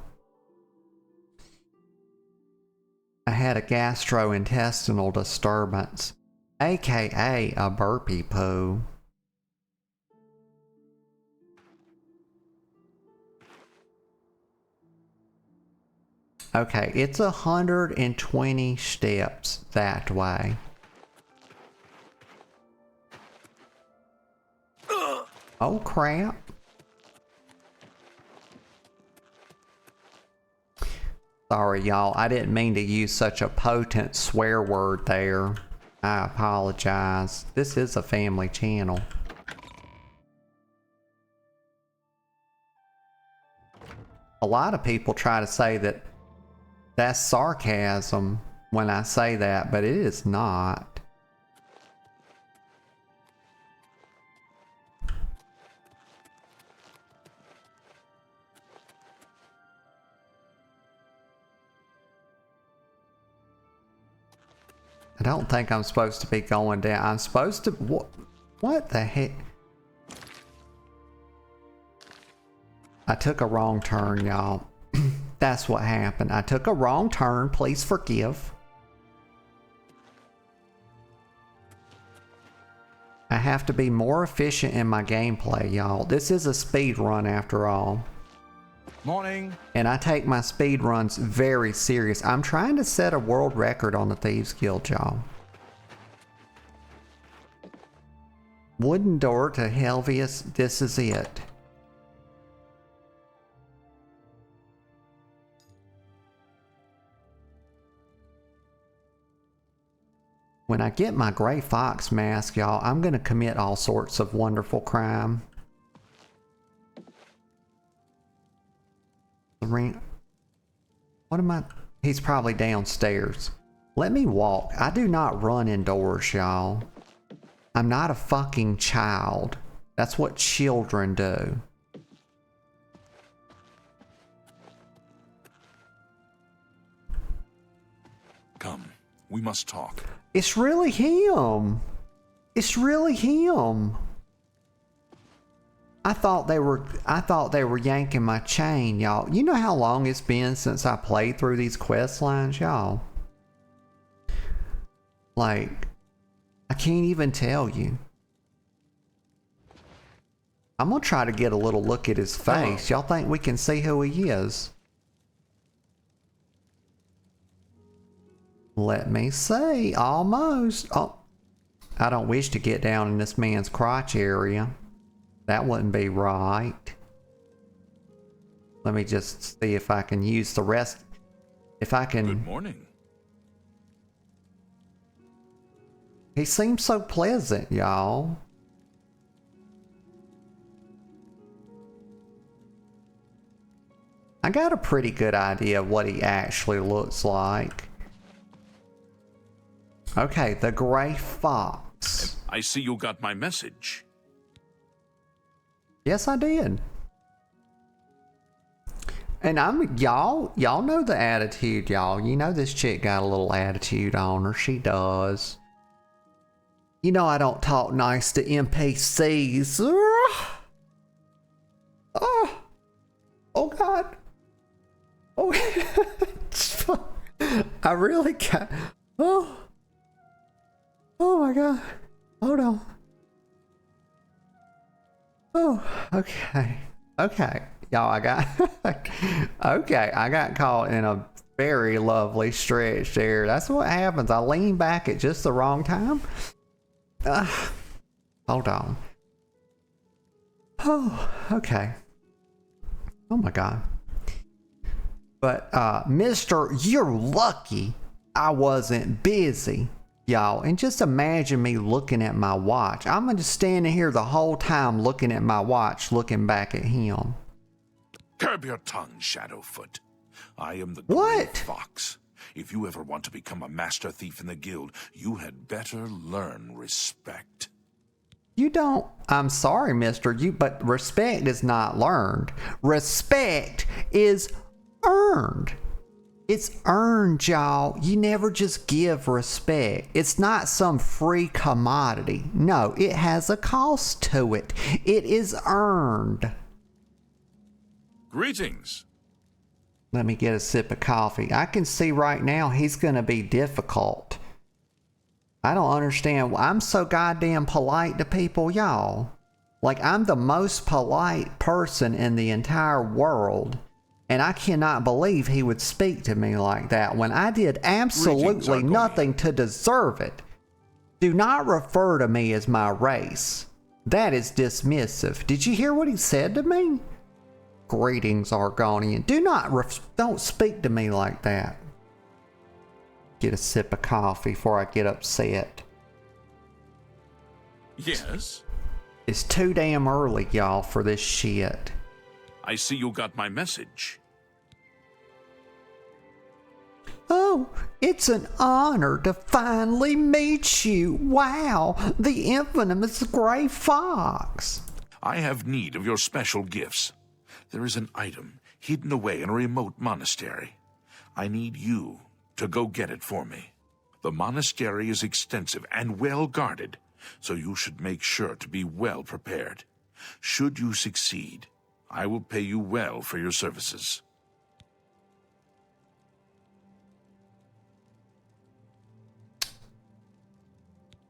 I had a gastrointestinal disturbance, aka a burpee poo. Okay, it's 120 steps that way. Oh, crap. Sorry, y'all. I didn't mean to use such a potent swear word there. I apologize. This is a family channel. A lot of people try to say that that's sarcasm when I say that, but it is not. I don't think I'm supposed to be going down. I'm supposed to... What the heck? I took a wrong turn, y'all. That's what happened. I took a wrong turn. Please forgive. I have to be more efficient in my gameplay, y'all. This is a speed run after all. Morning. And I take my speed runs very serious. I'm trying to set a world record on the Thieves Guild, y'all. Wooden door to Helvius. This is it. When I get my gray fox mask, y'all, I'm gonna commit all sorts of wonderful crime. What am I? He's probably downstairs. Let me walk. I do not run indoors, y'all. I'm not a fucking child. That's what children do. Come, we must talk. It's really him. It's really him. I thought they were yanking my chain, y'all. You know how long it's been since I played through these quest lines, y'all? Like, I can't even tell you. I'm gonna try to get a little look at his face. Y'all think we can see who he is? Let me see. Almost. Oh, I don't wish to get down in this man's crotch area. That wouldn't be right. Let me just see if I can use the rest. If I can. Good morning. He seems so pleasant, y'all. I got a pretty good idea of what he actually looks like. Okay, the gray fox. I see you got my message. Yes, I did. And y'all know the attitude, y'all. You know this chick got a little attitude on her. She does. You know I don't talk nice to NPCs. Oh God. Oh, I really got. Oh my God. Hold on. Oh, okay. Okay. Y'all, I got okay, I got caught in a very lovely stretch there. That's what happens. I lean back at just the wrong time. Hold on. Oh, okay. Oh my God. But Mister, you're lucky I wasn't busy. Y'all, and just imagine me looking at my watch. I'm just standing here the whole time looking at my watch, looking back at him. Curb your tongue, Shadowfoot. I am the What? Great Fox. If you ever want to become a master thief in the guild, you had better learn respect. You don't. I'm sorry, mister. But respect is not learned. Respect is earned. It's earned, y'all. You never just give respect. It's not some free commodity. No, it has a cost to it. It is earned. Greetings. Let me get a sip of coffee. I can see right now he's going to be difficult. I don't understand. I'm so goddamn polite to people, y'all. Like, I'm the most polite person in the entire world. And I cannot believe he would speak to me like that when I did absolutely nothing to deserve it. Do not refer to me as my race. That is dismissive. Did you hear what he said to me? Greetings, Argonian. Don't speak to me like that. Get a sip of coffee before I get upset. Yes? It's too damn early, y'all, for this shit. I see you got my message. Oh, it's an honor to finally meet you. Wow, the infamous Gray Fox. I have need of your special gifts. There is an item hidden away in a remote monastery. I need you to go get it for me. The monastery is extensive and well guarded, so you should make sure to be well prepared. Should you succeed, I will pay you well for your services.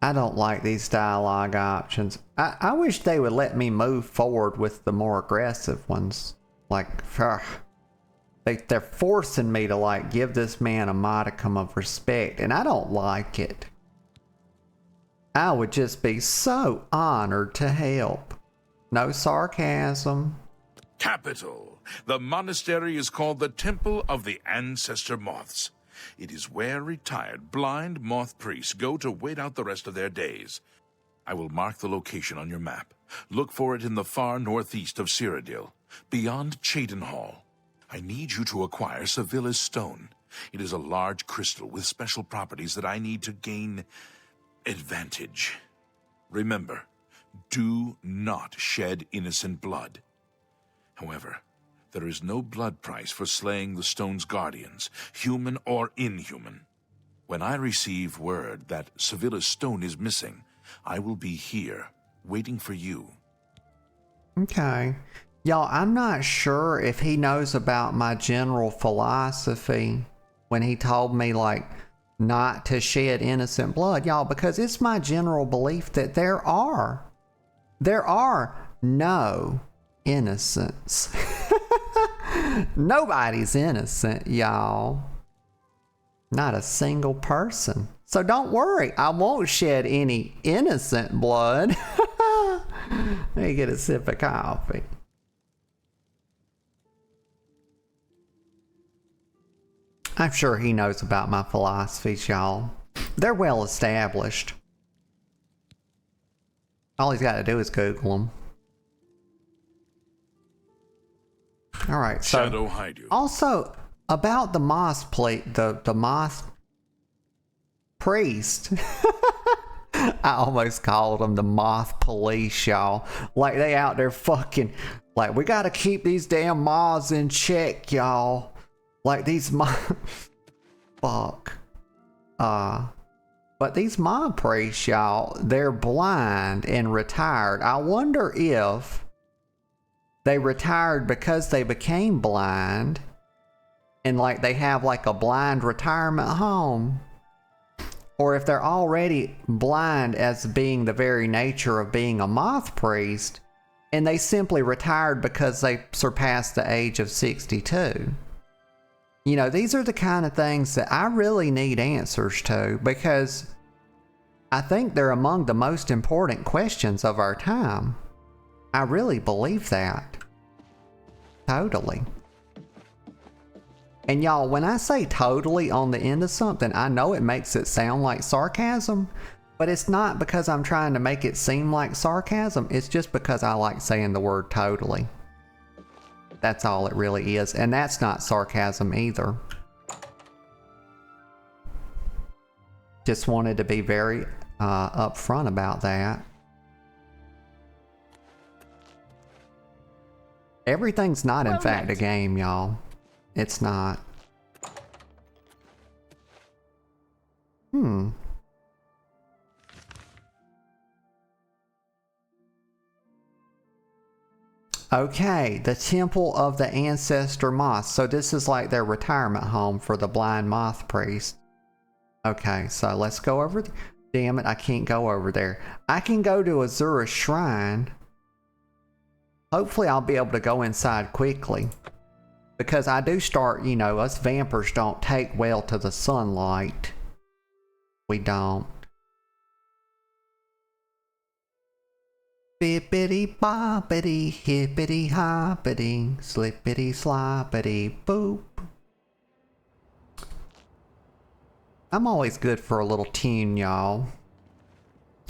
I don't like these dialogue options. I wish they would let me move forward with the more aggressive ones. Like, they're forcing me to like give this man a modicum of respect, and I don't like it. I would just be so honored to help. No sarcasm. Capital. The monastery is called the Temple of the Ancestor Moths. It is where retired blind moth priests go to wait out the rest of their days. I will mark the location on your map. Look for it in the far northeast of Cyrodiil, beyond Cheydinhal. I need you to acquire Savilla's stone. It is a large crystal with special properties that I need to gain advantage. Remember, do not shed innocent blood. However, there is no blood price for slaying the stone's guardians, human or inhuman. When I receive word that Savilla's stone is missing, I will be here, waiting for you. Okay. Y'all, I'm not sure if he knows about my general philosophy when he told me, like, not to shed innocent blood, y'all, because it's my general belief that there are no innocents. Nobody's innocent, y'all. Not a single person. So don't worry, I won't shed any innocent blood. Let me get a sip of coffee. I'm sure he knows about my philosophies, y'all. They're well established. All he's got to do is Google them. All right, so Shadow hide you. Also about the moth plate, the moth priest. I almost called them the moth police, y'all. Like they out there fucking, like we gotta keep these damn moths in check, y'all. Like these fuck. But these moth priests, y'all, they're blind and retired. I wonder if they retired because they became blind and like they have like a blind retirement home, or if they're already blind as being the very nature of being a moth priest and they simply retired because they surpassed the age of 62. You know, these are the kind of things that I really need answers to, because I think they're among the most important questions of our time. I really believe that. Totally. And y'all, when I say totally on the end of something, I know it makes it sound like sarcasm, but it's not because I'm trying to make it seem like sarcasm. It's just because I like saying the word totally. That's all it really is. And that's not sarcasm either. Just wanted to be very upfront about that. Everything's not, in fact, a game, y'all. It's not. Okay, the Temple of the Ancestor Moths. So this is like their retirement home for the blind moth priest. Okay, so let's go over. Damn it, I can't go over there. I can go to Azura's Shrine. Hopefully I'll be able to go inside quickly. Because I do start, you know, us vampires don't take well to the sunlight. We don't. Bippity boppity, hippity hoppity, slippity sloppity, boop. I'm always good for a little tune, y'all.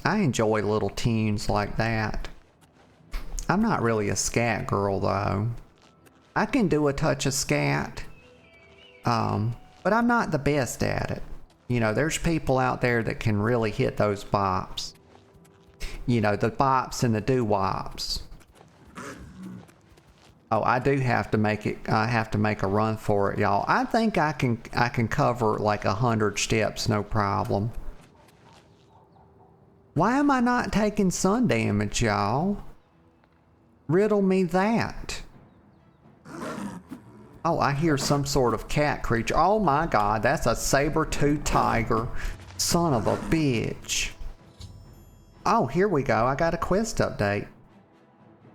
I enjoy little tunes like that. I'm not really a scat girl, though. I can do a touch of scat, but I'm not the best at it. You know, there's people out there that can really hit those bops. You know, the bops and the doo-wops. Oh, I do have to make it, I have to make a run for it, y'all. I think I can cover like 100 steps, no problem. Why am I not taking sun damage, y'all? Riddle me that. Oh, I hear some sort of cat creature. Oh my god, that's a saber-toothed tiger. Son of a bitch. Oh, here we go. I got a quest update.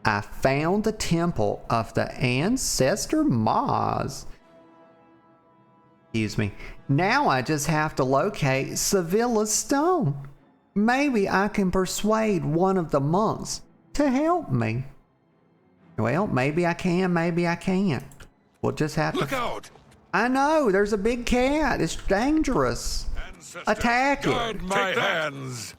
I found the temple of the Ancestor Moths. Excuse me. Now I just have to locate Savilla's stone. Maybe I can persuade one of the monks to help me. Well, maybe I can, maybe I can't. We'll just have to... Look out! I know, there's a big cat. It's dangerous. Ancestor, Attack it. guard my hands.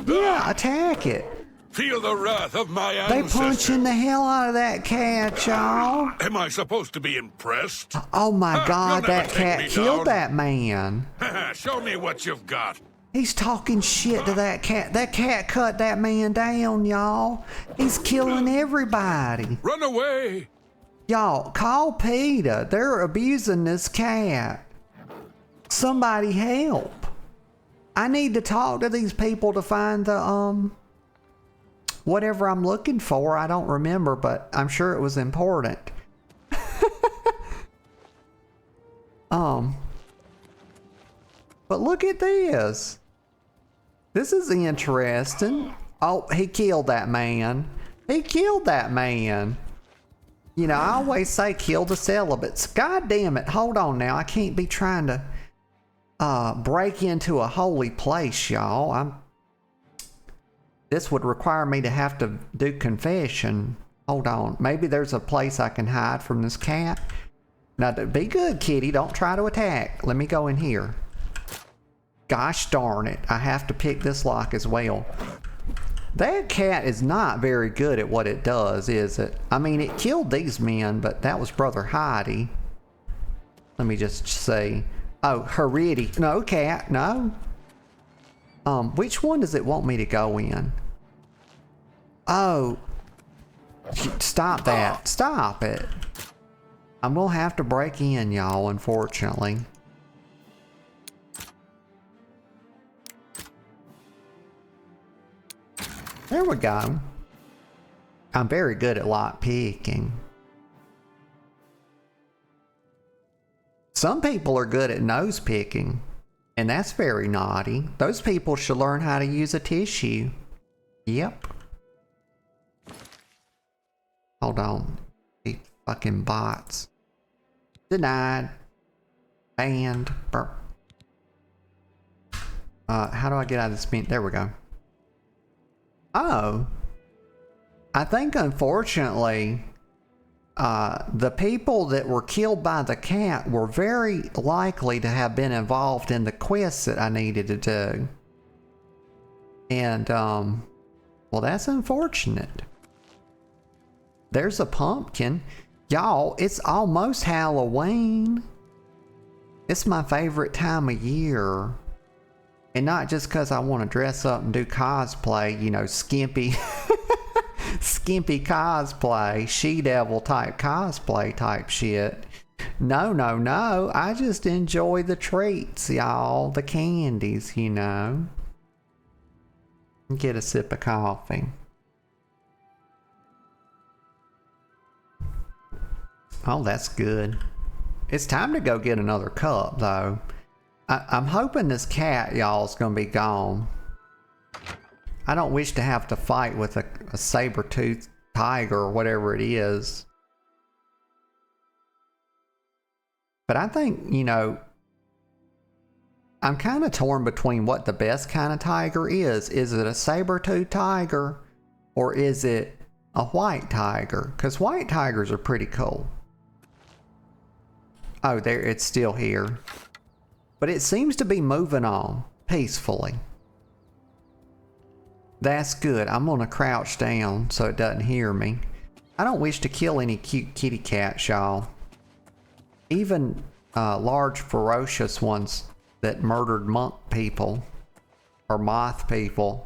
Yeah, attack it. Feel the wrath of my They ancestor. punching the hell out of that cat, y'all. Am I supposed to be impressed? Oh my god, you'll never that take cat me killed down. that man. Show me what you've got. He's talking shit to that cat. That cat cut that man down, y'all. He's killing everybody. Run away! Y'all, call PETA. They're abusing this cat. Somebody help. I need to talk to these people to find the, whatever I'm looking for. I don't remember, but I'm sure it was important. But look at this. This is interesting. Oh, he killed that man. He killed that man. You know, I always say kill the celibates. God damn it. Hold on now. I can't be trying to break into a holy place, y'all. This would require me to have to do confession. Hold on. Maybe there's a place I can hide from this cat. Now, be good, kitty. Don't try to attack. Let me go in here. Gosh darn it. I have to pick this lock as well. That cat is not very good at what it does, is it? I mean, it killed these men, but that was Brother Heidi. Let me just say. Oh, Heridi. No, cat. No. Which one does it want me to go in? Oh. Stop that. Stop it. I'm gonna have to break in, y'all, unfortunately. There we go. I'm very good at lock picking. Some people are good at nose picking, and that's very naughty. Those people should learn how to use a tissue. Yep. Hold on. These fucking bots. Denied. Banned. Burp. How do I get out of this bin? There we go. Oh. I think unfortunately, the people that were killed by the cat were very likely to have been involved in the quest that I needed to do. And, well, that's unfortunate. There's a pumpkin. Y'all, it's almost Halloween. It's my favorite time of year. And not just because I want to dress up and do cosplay, you know, skimpy, skimpy cosplay, she-devil type cosplay type shit. No, no, no. I just enjoy the treats, y'all. The candies, you know. Get a sip of coffee. Oh, that's good. It's time to go get another cup, though. I'm hoping this cat, y'all, is going to be gone. I don't wish to have to fight with a saber-toothed tiger or whatever it is. But I think, you know, I'm kind of torn between what the best kind of tiger is. Is it a saber-toothed tiger Or is it a white tiger? Because white tigers are pretty cool. Oh, there, it's still here. But it seems to be moving on peacefully. That's good. I'm gonna crouch down so it doesn't hear me. I don't wish to kill any cute kitty cats, y'all. Even large ferocious ones that murdered monk people or moth people.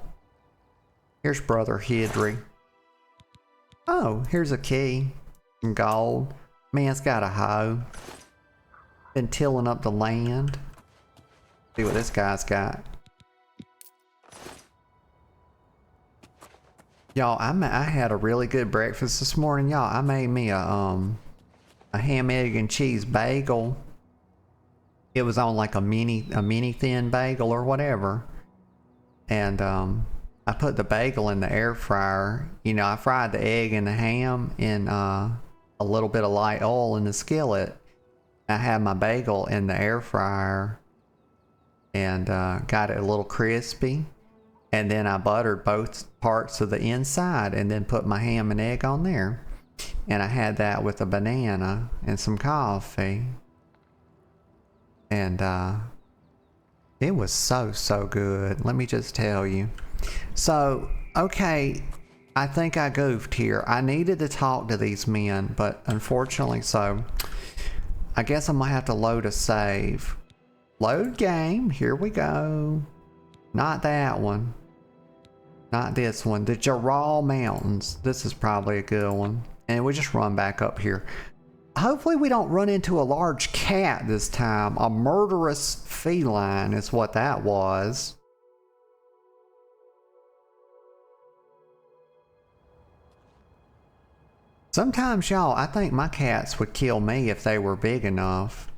Here's Brother Hidri. Oh, here's a key. Some gold. Man's got a hoe. Been tilling up the land. See what this guy's got. Y'all, I had a really good breakfast this morning, y'all. I made me a ham, egg, and cheese bagel. It was on like a mini thin bagel or whatever. And I put the bagel in the air fryer. You know, I fried the egg and the ham in a little bit of light oil in the skillet. I had my bagel in the air fryer and got it a little crispy. And then I buttered both parts of the inside and then put my ham and egg on there. And I had that with a banana and some coffee. And it was so good. Let me just tell you. So, okay, I think I goofed here. I needed to talk to these men, but unfortunately so. I guess I'm gonna have to load a save. Load game, here we go. Not that one. Not this one. The Jaral Mountains. This is probably a good one. And we just run back up here. Hopefully we don't run into a large cat this time. A murderous feline is what that was. Sometimes, y'all, I think my cats would kill me if they were big enough.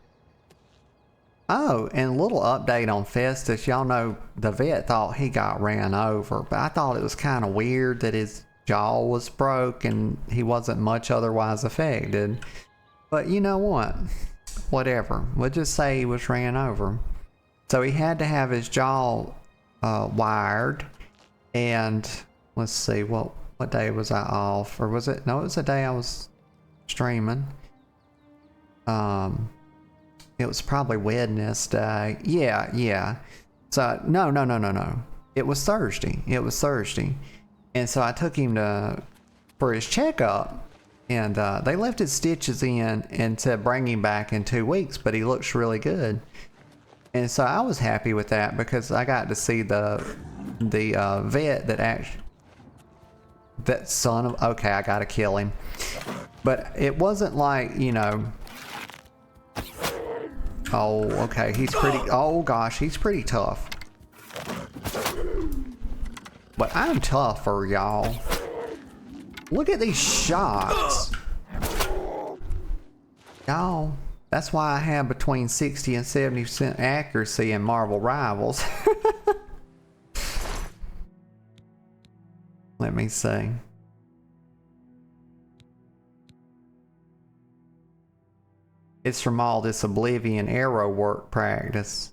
Oh, and a little update on Festus. Y'all know the vet thought he got ran over, but I thought it was kind of weird that his jaw was broke and he wasn't much otherwise affected. But you know what? Whatever. We'll just say he was ran over. So he had to have his jaw wired. And let's see, what day was I off? Or was it? No, it was the day I was streaming. It was probably Wednesday. Yeah. So, no. It was Thursday. And so I took him for his checkup. And they left his stitches in and said bring him back in 2 weeks. But he looks really good. And so I was happy with that because I got to see the vet that actually... That son of... Okay, I gotta kill him. But it wasn't like, you know... Oh, okay, he's pretty... Oh, gosh, he's pretty tough. But I'm tougher, y'all. Look at these shots. Y'all, that's why I have between 60 and 70% accuracy in Marvel Rivals. Let me see. It's from all this Oblivion arrow work practice.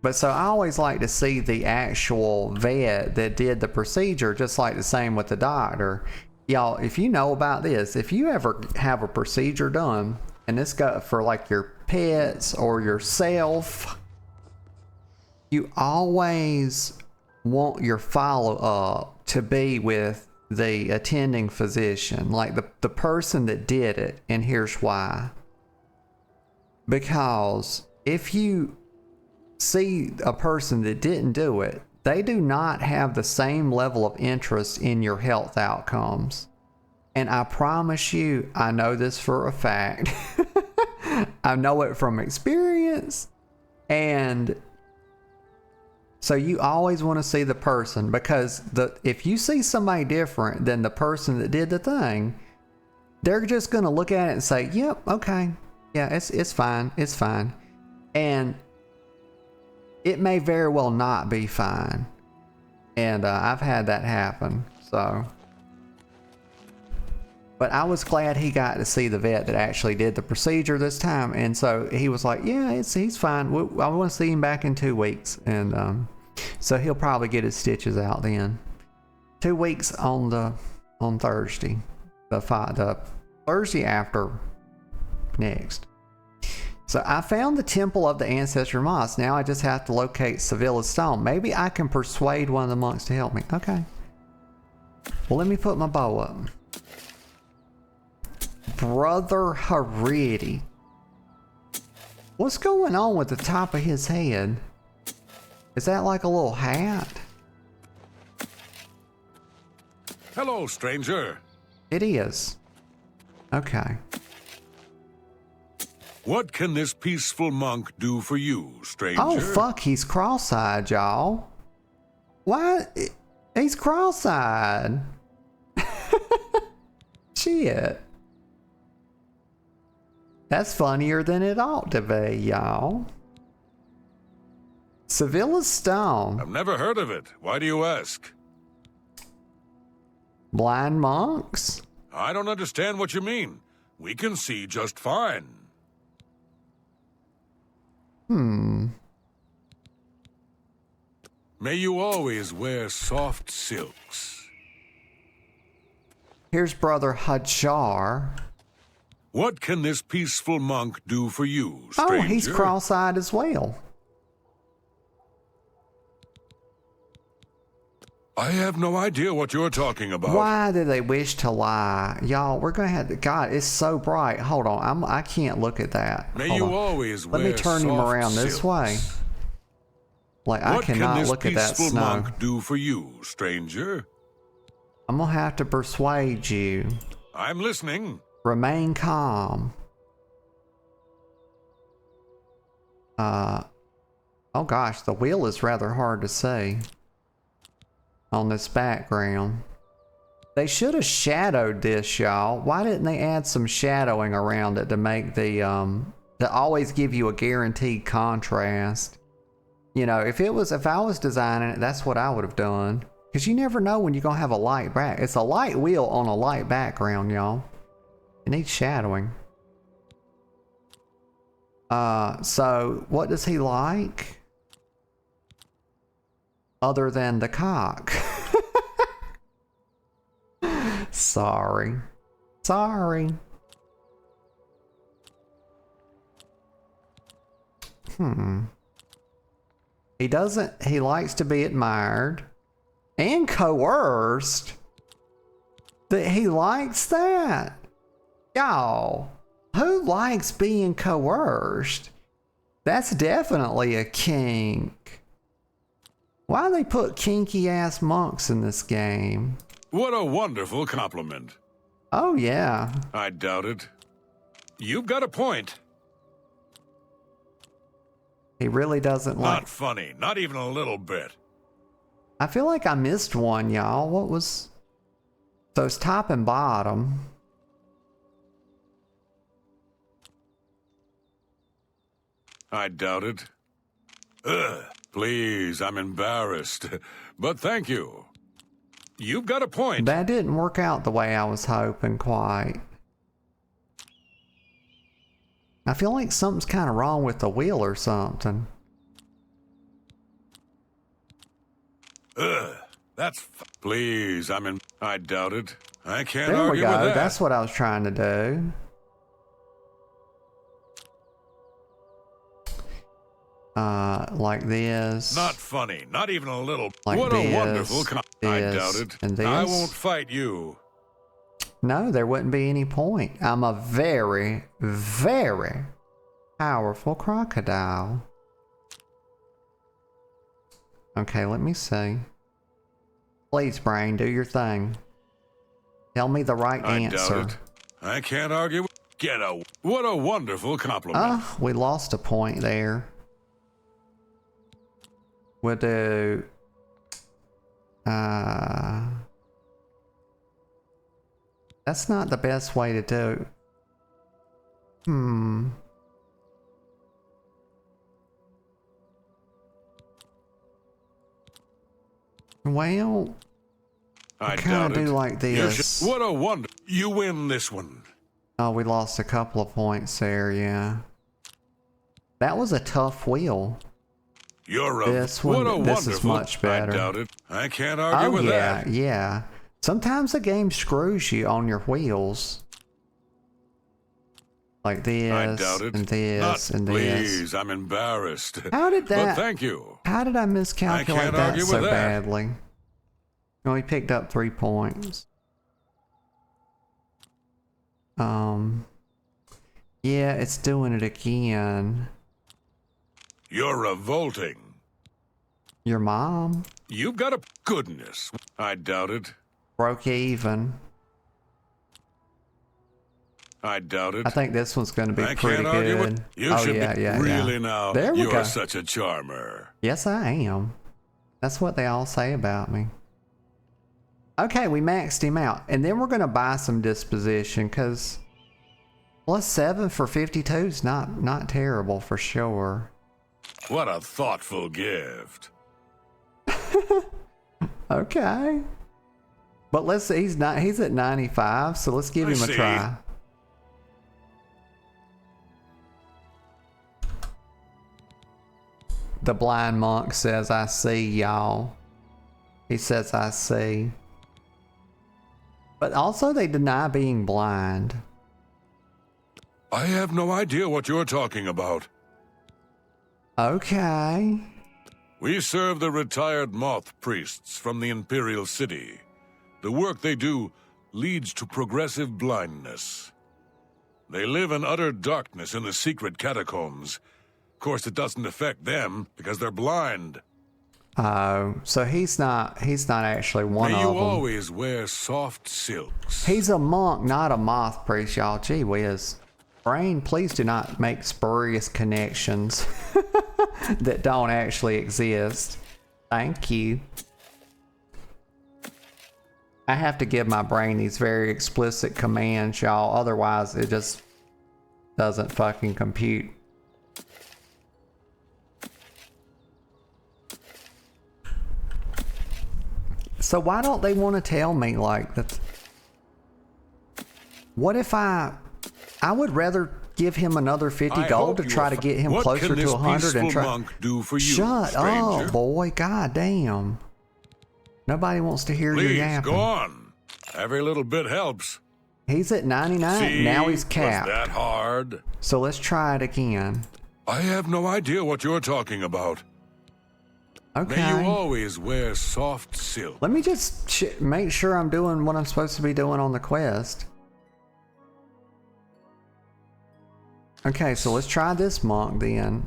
But so I always like to see the actual vet that did the procedure, just like the same with the doctor. Y'all, if you know about this, if you ever have a procedure done, and this got for like your pets or yourself, you always want your follow-up to be with the attending physician, like the person that did it. And here's why. Because if you see a person that didn't do it, they do not have the same level of interest in your health outcomes. And I promise you, I know this for a fact. I know it from experience. And so you always want to see the person, because if you see somebody different than the person that did the thing, they're just going to look at it and say, yep, okay, yeah, it's fine, it's fine. And it may very well not be fine. And I've had that happen, so. But I was glad he got to see the vet that actually did the procedure this time. And so he was like, yeah, he's fine. I want to see him back in 2 weeks. And so he'll probably get his stitches out then. 2 weeks on Thursday. The Thursday after next. So I found the Temple of the Ancestor Moths. Now I just have to locate Savilla's stone. Maybe I can persuade one of the monks to help me. Okay. Well, let me put my bow up. Brother Haridi. What's going on with the top of his head? Is that like a little hat? Hello, stranger. It is. Okay. What can this peaceful monk do for you, stranger? Oh, fuck, he's cross-eyed, y'all. What? He's cross-eyed. Shit. That's funnier than it ought to be, y'all. Savilla's stone. I've never heard of it. Why do you ask? Blind monks? I don't understand what you mean. We can see just fine. May you always wear soft silks. Here's Brother Hajar. What can this peaceful monk do for you, stranger? Oh, he's cross-eyed as well. I have no idea what you're talking about. Why do they wish to lie? Y'all, we're going to have to... God, it's so bright. Hold on. I can't look at that. May Hold you on. always wear Let me turn him soft around this silks. way. Like, I cannot look at that What can this peaceful snow. monk do for you, stranger? I'm going to have to persuade you. I'm listening. Remain calm. Oh gosh, the wheel is rather hard to see on this background. They should have shadowed this, y'all. Why didn't they add some shadowing around it to make the to always give you a guaranteed contrast? You know, if I was designing it, that's what I would have done. Because you never know when you're gonna have a light back. It's a light wheel on a light background, y'all. It needs shadowing. So what does he like? Other than the cock. Sorry. He likes to be admired and coerced. That he likes that. Y'all, who likes being coerced? That's definitely a kink. Why they put kinky ass monks in this game? What a wonderful compliment. Oh yeah. I doubt it. You've got a point. He really doesn't like... Not funny, not even a little bit. I feel like I missed one, y'all. What was... So it's top and bottom. I doubt it. Ugh, please, I'm embarrassed. But thank you. You've got a point. That didn't work out the way I was hoping quite. I feel like something's kind of wrong with the wheel or something. Ugh, please, I doubt it. I can't There we argue go. with that. That's what I was trying to do. Like this. Not funny, not even a little. Like what this, a wonderful I doubt this, it. and this. I won't fight you. No, there wouldn't be any point. I'm a very, very powerful crocodile. Okay, let me see. Please, brain, do your thing. Tell me the right answer. Doubt it. I can't argue. What a wonderful compliment. Oh, we lost a point there. We'll do... That's not the best way to do... Well... I kind doubt of do it. like this. What a wonder. You win this one. Oh, we lost a couple of points there, yeah. That was a tough wheel. You're a This what a one, this is wonderful. much better. I doubt it. I can't argue Oh with yeah, that. yeah. Sometimes the game screws you on your wheels. Like this, I doubt it. and this, Not, and this. please, I'm embarrassed. How did that? But thank you. How did I miscalculate can't that argue so with that. badly? Oh, he picked up 3 points. Yeah, it's doing it again. You're revolting. Your mom You've got a goodness. I doubt it. broke even. I doubt it. I think this one's going to be I pretty can't argue good. with you. Oh Should yeah, be yeah, really yeah. now. There we You're go. such a charmer. Yes, I am. That's what they all say about me. Okay, we maxed him out. And then we're going to buy some disposition because +7 for 52 is not terrible for sure. What a thoughtful gift. Okay. But let's see, he's at 95, so let's give I him a see. try. The blind monk says, I see y'all. He says, I see. But also they deny being blind. I have no idea what you're talking about. Okay. We serve the retired moth priests from the Imperial City. The work they do leads to progressive blindness. They live in utter darkness in the secret catacombs. Of course, it doesn't affect them because they're blind. Oh, so he's not actually one May of you them. always wear soft silks. He's a monk, not a moth priest, y'all. Gee whiz. Brain, please do not make spurious connections that don't actually exist. Thank you. I have to give my brain these very explicit commands, y'all. Otherwise, it just doesn't fucking compute. So why don't they want to tell me like that? What if I would rather give him another 50 I gold hope to you try to will get him What closer can to this 100 and peaceful try. monk do for you, Shut stranger? up, boy. God damn. Nobody wants to hear you Please, yapping. go on. Every little bit helps. He's at 99. See, Now he's was capped. that hard? So let's try it again. I have no idea what you're talking about. Okay. May you always wear soft silk. Let me just make sure I'm doing what I'm supposed to be doing on the quest. Okay, so let's try this monk then.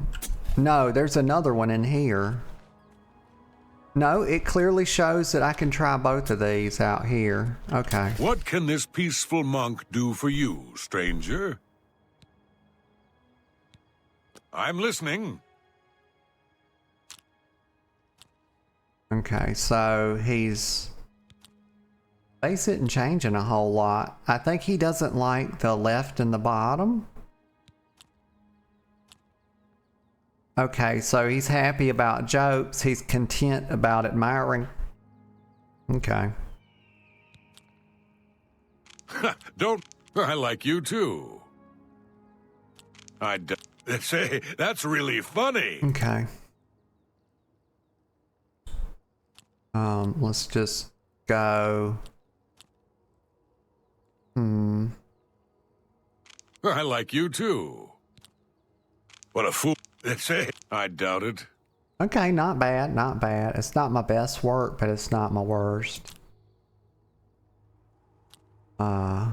No, there's another one in here. No, it clearly shows that I can try both of these out here. Okay. What can this peaceful monk do for you, stranger? I'm listening. Okay, so he's base isn't changing a whole lot. I think he doesn't like the left and the bottom. Okay, so he's happy about jokes. He's content about admiring. Okay. Don't. I like you too. Say, that's really funny. Okay. Let's just go. I like you too. What a fool. Say, I doubt it. Okay, not bad, not bad. It's not my best work, but it's not my worst. I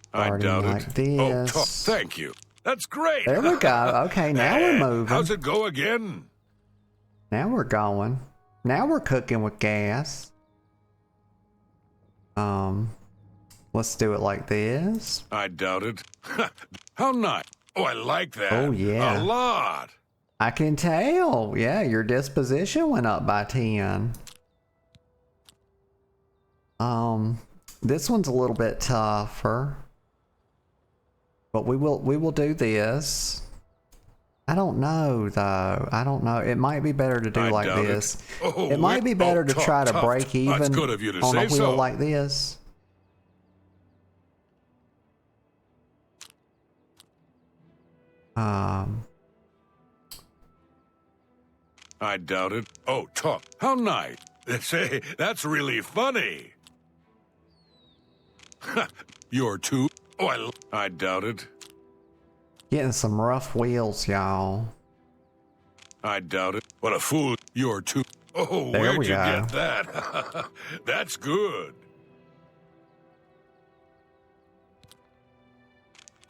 Starting doubt like it. this. Oh, thank you. That's great. There we go. Okay, now we're moving. How's it go again? Now we're going. Now we're cooking with gas. Let's do it like this. I doubt it. How nice. Oh, I like that. Oh, yeah. A lot. I can tell. Yeah, your disposition went up by 10. This one's a little bit tougher. But we will do this. I don't know though. I don't know. It might be better to do I like doubt this. it. Oh, It might be better to try to tough. break even That's good of you to on a say wheel so. like this. I doubt it. Oh, talk. How nice. Say, that's really funny. You're too... Oh, I doubt it. Getting some rough wheels, y'all. I doubt it. What a fool. You're too... Oh, There where'd we you go. get that? That's good.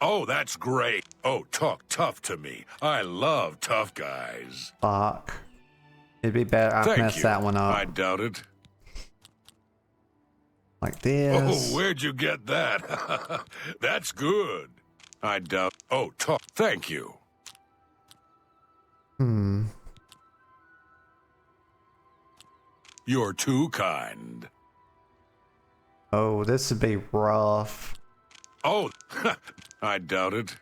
Oh, that's great. Oh, talk tough to me. I love tough guys. Fuck. It'd be better. I Thank messed you. that one up. I doubt it. Like this. Oh, where'd you get that? That's good. I doubt... Oh, talk... Thank you. Hmm. You're too kind. Oh, this would be rough. Oh, I doubt it.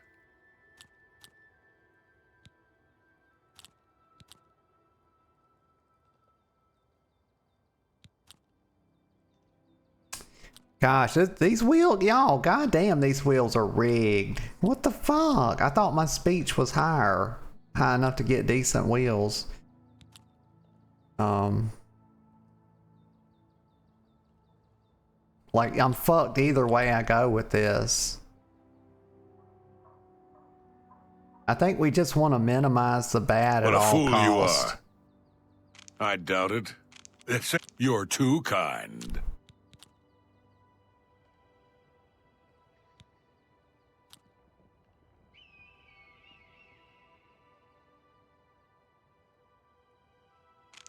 Gosh, these wheels, y'all, goddamn, these wheels are rigged. What the fuck? I thought my speech was high enough to get decent wheels. Like, I'm fucked either way I go with this. I think we just want to minimize the bad at all costs. What a fool you are. I doubt it. You're too kind.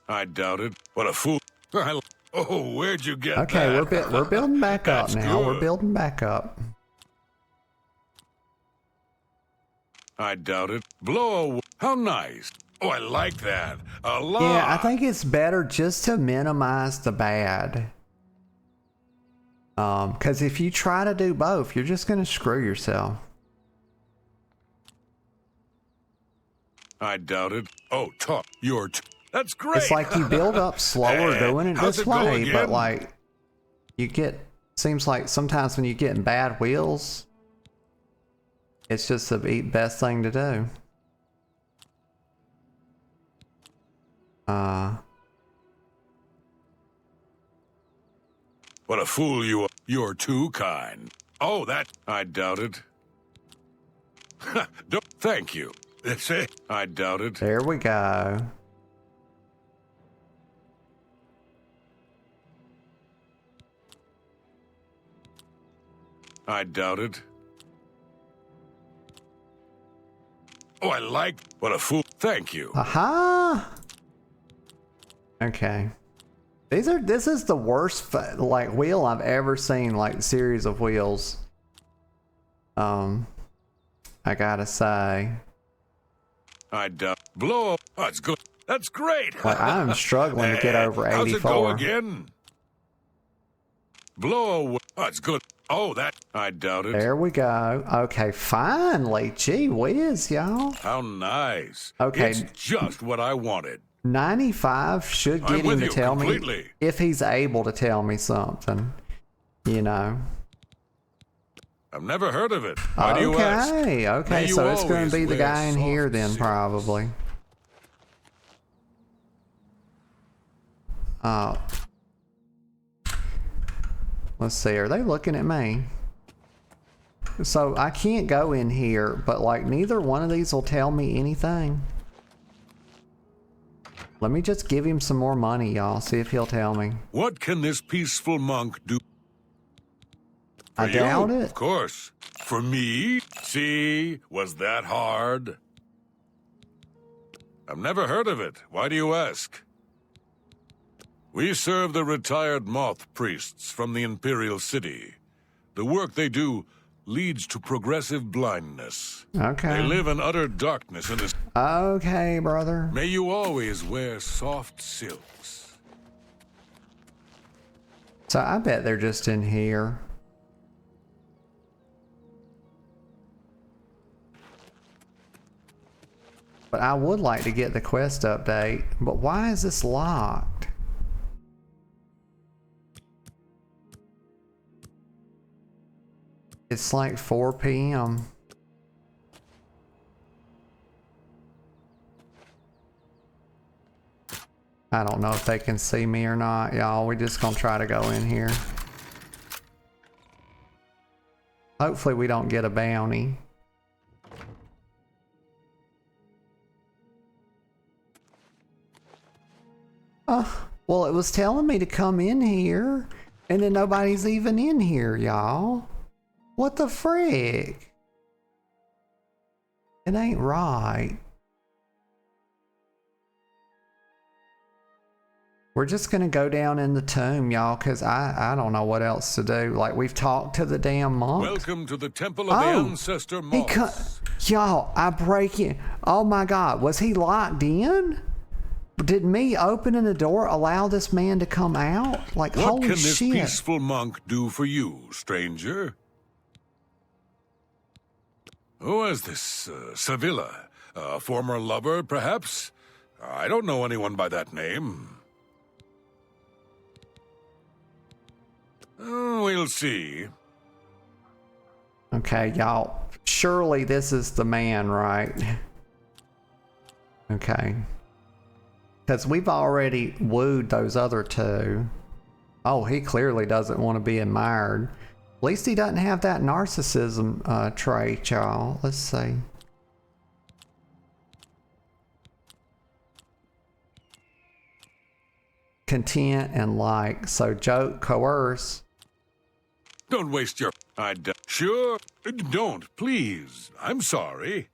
I doubt it. What a fool. Oh, where'd you get Okay, that? we're building back up That's now. We're good. building back up. I doubt it. Blow a... How nice. Oh, I like that. A lot. Yeah, I think it's better just to minimize the bad. Because if you try to do both, you're just gonna screw yourself. I doubt it. Oh, talk. You're... That's great. It's like you build up slower doing it How's this it go way, but again? like you get, seems like sometimes when you get in bad wheels, it's just the best thing to do. What a fool you are. You're too kind. Oh, that... I doubt it. Don't... Thank you. Say, I doubt it. There we go. I doubt it. Oh, I like... What a fool. Thank you. Aha! Okay. This is the worst like wheel I've ever seen, like series of wheels. I gotta say. I doubt... Blow up... Oh, that's good. That's great. Like I'm struggling to get over How's it go 84. again? Blow away... Oh, it's good. Oh, that... I doubt it. There we go. Okay, finally. Gee whiz, y'all. How nice. Okay. It's just what I wanted. 95 should I'm get him with to you tell me completely. if he's able to tell me something. You know. I've never heard of it. Why do you ask? Okay, okay, May you so it's going always to be the wear guy in here soft then, silks. probably. Let's see, are they looking at me? So I can't go in here, but like neither one of these will tell me anything. Let me just give him some more money, y'all. See if he'll tell me. What can this peaceful monk do? I For you, doubt it. Of course. For me? See? Was that hard? I've never heard of it. Why do you ask? We serve the retired moth priests from the Imperial City. The work they do leads to progressive blindness. Okay. They live in utter darkness in this. Okay, brother. May you always wear soft silks. So I bet they're just in here. But I would like to get the quest update. But why is this locked? It's like 4 p.m. I don't know if they can see me or not, y'all. We're just gonna try to go in here. Hopefully we don't get a bounty. Well, it was telling me to come in here, and then nobody's even in here, y'all. What the frick? It ain't right. We're just gonna go down in the tomb, y'all, because I don't know what else to do. Like, we've talked to the damn monk. Welcome to the Temple of the Ancestor Moths. Y'all, I break in. Oh my God, was he locked in? Did me opening the door allow this man to come out? Like, What holy can this shit. peaceful monk do for you, stranger? Who is this? Savilla? A former lover, perhaps? I don't know anyone by that name. We'll see. Okay, y'all. Surely this is the man, right? Okay. Because we've already wooed those other two. Oh, he clearly doesn't want to be admired. At least he doesn't have that narcissism trait, y'all. Let's see. Content and like. So joke, coerce. Don't waste your... Sure. Don't, please. I'm sorry.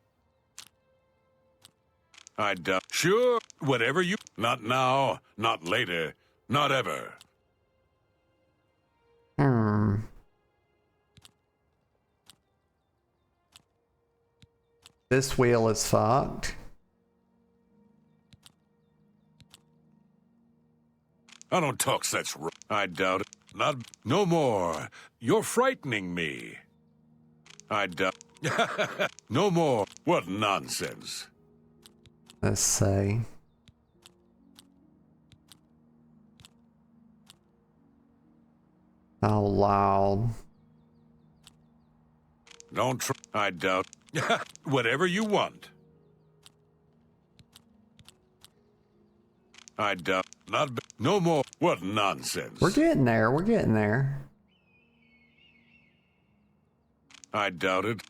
Sure. Whatever you... Not now. Not later. Not ever. This wheel is fucked. I don't talk such... I doubt it. Not... No more. You're frightening me. I doubt... No more. What nonsense. Let's see. Oh, loud. Don't try. I doubt. Whatever you want. I doubt. Not. No more. What nonsense. We're getting there. We're getting there. I doubt it.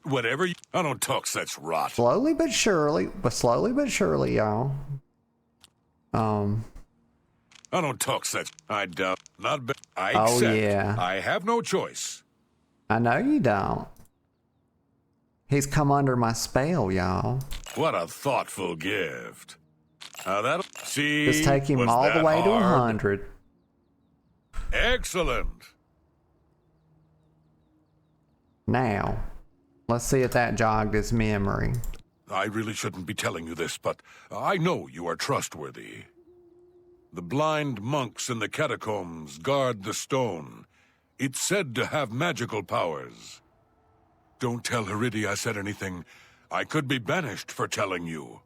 Whatever you... I don't talk such rot. Slowly but surely. Y'all. I don't talk such... I doubt... Not... I Oh, accept. yeah. I have no choice. I know you don't. He's come under my spell, y'all. What a thoughtful gift. That'll... See... Just take him was all the that way to hard? 100. Excellent. Now, let's see if that jogged his memory. I really shouldn't be telling you this, but I know you are trustworthy. The blind monks in the catacombs guard the stone. It's said to have magical powers. Don't tell Heridi I said anything. I could be banished for telling you.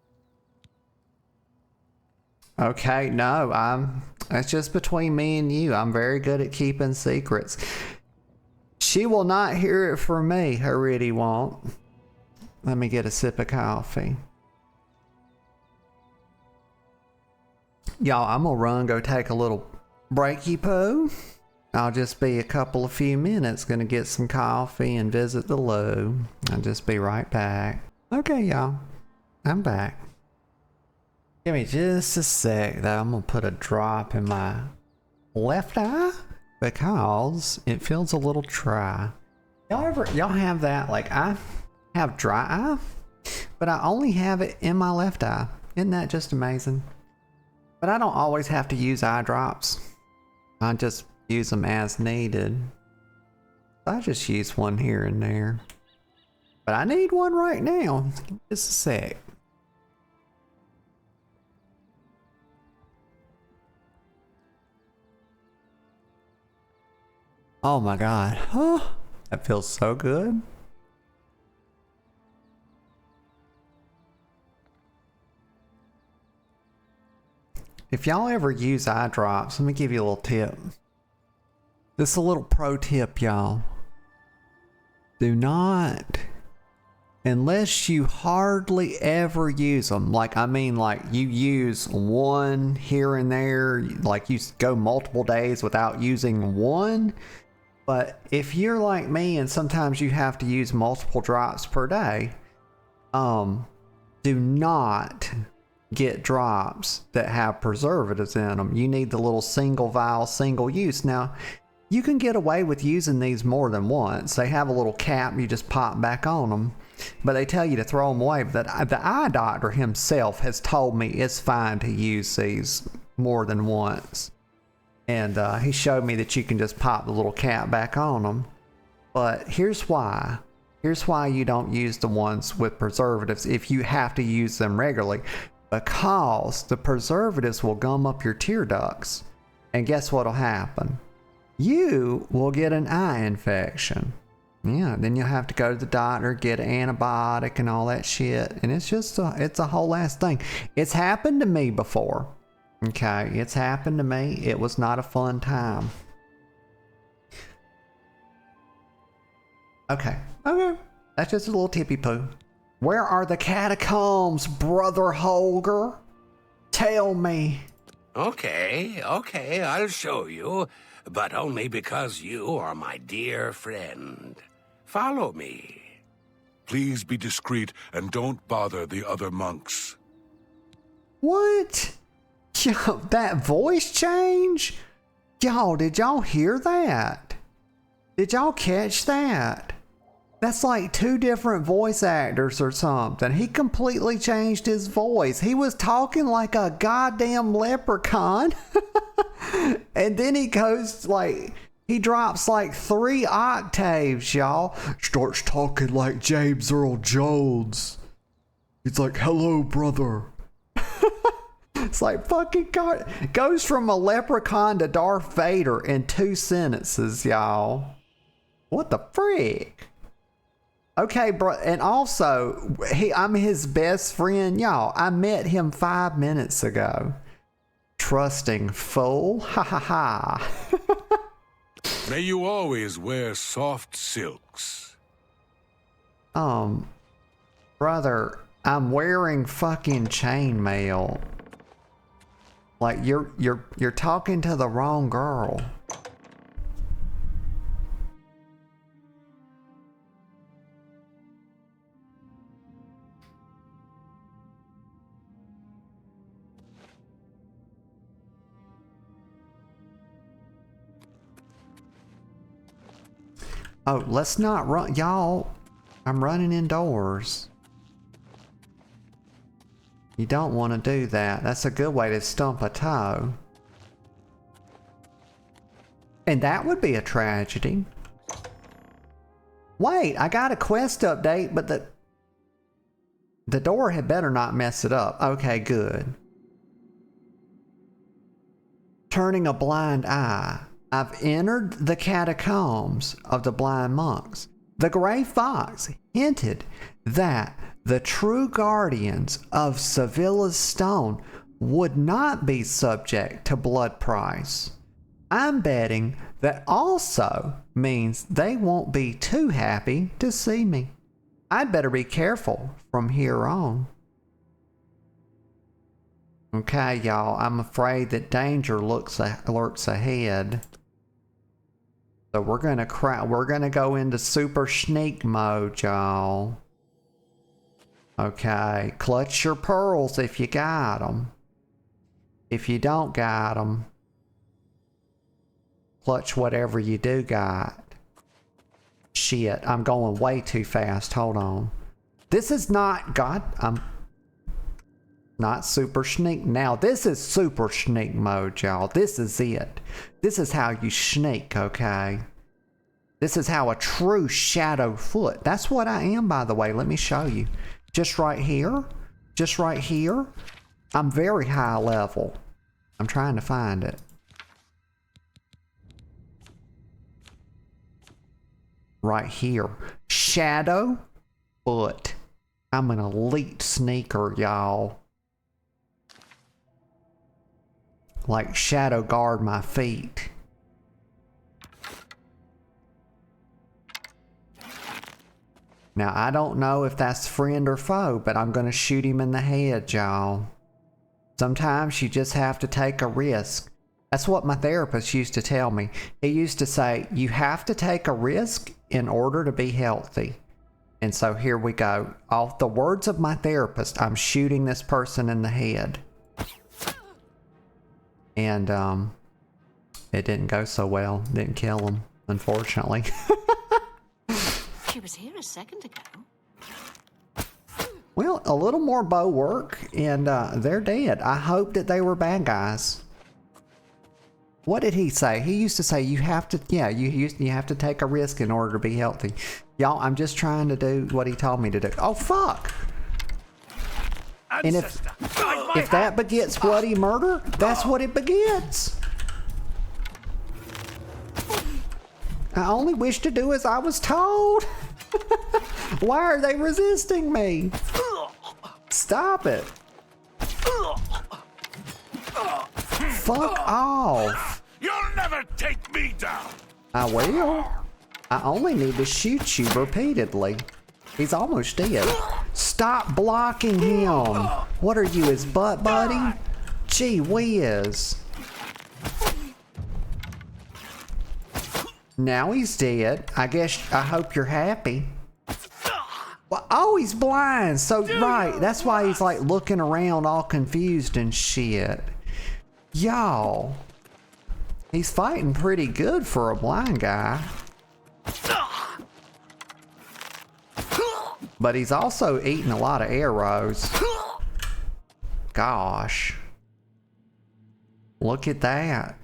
Okay, no, that's just between me and you. I'm very good at keeping secrets. She will not hear it from me. Heridi won't. Let me get a sip of coffee. Y'all, I'm gonna run, go take a little breaky poo. I'll just be a few minutes, gonna get some coffee and visit the loo. I'll just be right back. Okay, y'all, I'm back. Give me just a sec though. I'm gonna put a drop in my left eye because it feels a little dry. Y'all have that? Like, I have dry eye, but I only have it in my left eye. Isn't that just amazing? But I don't always have to use eye drops. I just use them as needed. I just use one here and there. But I need one right now. Just a sec. Oh my god. Oh, that feels so good. If y'all ever use eye drops, let me give you a little tip. This is a little pro tip, y'all. Do not unless you hardly ever use them. Like, I mean, like you use one here and there, like you go multiple days without using one. But if you're like me and sometimes you have to use multiple drops per day, do not get drops that have preservatives in them. You need the little single vial, single use. Now, you can get away with using these more than once. They have a little cap you just pop back on them, but they tell you to throw them away. But the eye doctor himself has told me it's fine to use these more than once. And he showed me that you can just pop the little cap back on them. But here's why. Here's why you don't use the ones with preservatives if you have to use them regularly. Because the preservatives will gum up your tear ducts. And guess what'll happen? You will get an eye infection. Yeah, then you'll have to go to the doctor, get an antibiotic and all that shit. And it's just it's a whole ass thing. It's happened to me before. Okay, it's happened to me. It was not a fun time. Okay, that's just a little tippy poo. Where are the catacombs, Brother Holger? Tell me. Okay, I'll show you, but only because you are my dear friend. Follow me. Please be discreet and don't bother the other monks. What? Yo, that voice change? Y'all, did y'all hear that? Did y'all catch that? That's like two different voice actors or something. He completely changed his voice. He was talking like a goddamn leprechaun. And then he goes like, he drops like 3 octaves, y'all. Starts talking like James Earl Jones. He's like, hello, brother. It's like fucking God. Goes from a leprechaun to Darth Vader in 2 sentences, y'all. What the frick? Okay, bro. And also, I'm his best friend, y'all. I met him 5 minutes ago. Trusting fool. Ha ha ha. May you always wear soft silks. Brother, I'm wearing fucking chainmail. Like you're talking to the wrong girl. Oh, let's not run, y'all. I'm running indoors. You don't want to do that. That's a good way to stump a toe. And that would be a tragedy. Wait, I got a quest update, but the door had better not mess it up. Okay, good. Turning a blind eye. I've entered the catacombs of the blind monks. The Grey Fox hinted that the true guardians of Savilla's stone would not be subject to blood price. I'm betting that also means they won't be too happy to see me. I'd better be careful from here on. Okay, y'all, I'm afraid that danger lurks ahead. So we're gonna go into super sneak mode, y'all. Okay, clutch your pearls if you got them. If you don't got them, clutch whatever you do got. Shit, I'm going way too fast. Hold on. This is not I'm not super sneak. Now this is super sneak mode, y'all. This is it. This is how you sneak, okay? This is how a true shadow foot. That's what I am, by the way. Let me show you. Just right here. Just right here. I'm very high level. I'm trying to find it. Right here. Shadow foot. I'm an elite sneaker, y'all. Like shadow guard my feet. Now, I don't know if that's friend or foe, but I'm gonna shoot him in the head, y'all. Sometimes you just have to take a risk. That's what my therapist used to tell me. He used to say, you have to take a risk in order to be healthy. And so here we go. Off the words of my therapist, I'm shooting this person in the head. And it didn't go so well. Didn't kill him, unfortunately. She was here a second ago. Well, a little more bow work, and they're dead. I hope that they were bad guys. What did he say? He used to say you have to, yeah, you have to take a risk in order to be healthy. Y'all, I'm just trying to do what he told me to do. Oh, fuck! And if that begets bloody murder, that's what it begets. I only wish to do as I was told. Why are they resisting me? Stop it. Fuck off. You'll never take me down. I will. I only need to shoot you repeatedly. He's almost dead. Stop blocking him. What are you, his butt buddy? Gee whiz. Now he's dead. I hope you're happy. Well, oh, he's blind. So, right. That's why he's like looking around all confused and shit. Y'all. He's fighting pretty good for a blind guy. But he's also eating a lot of arrows. Gosh. Look at that.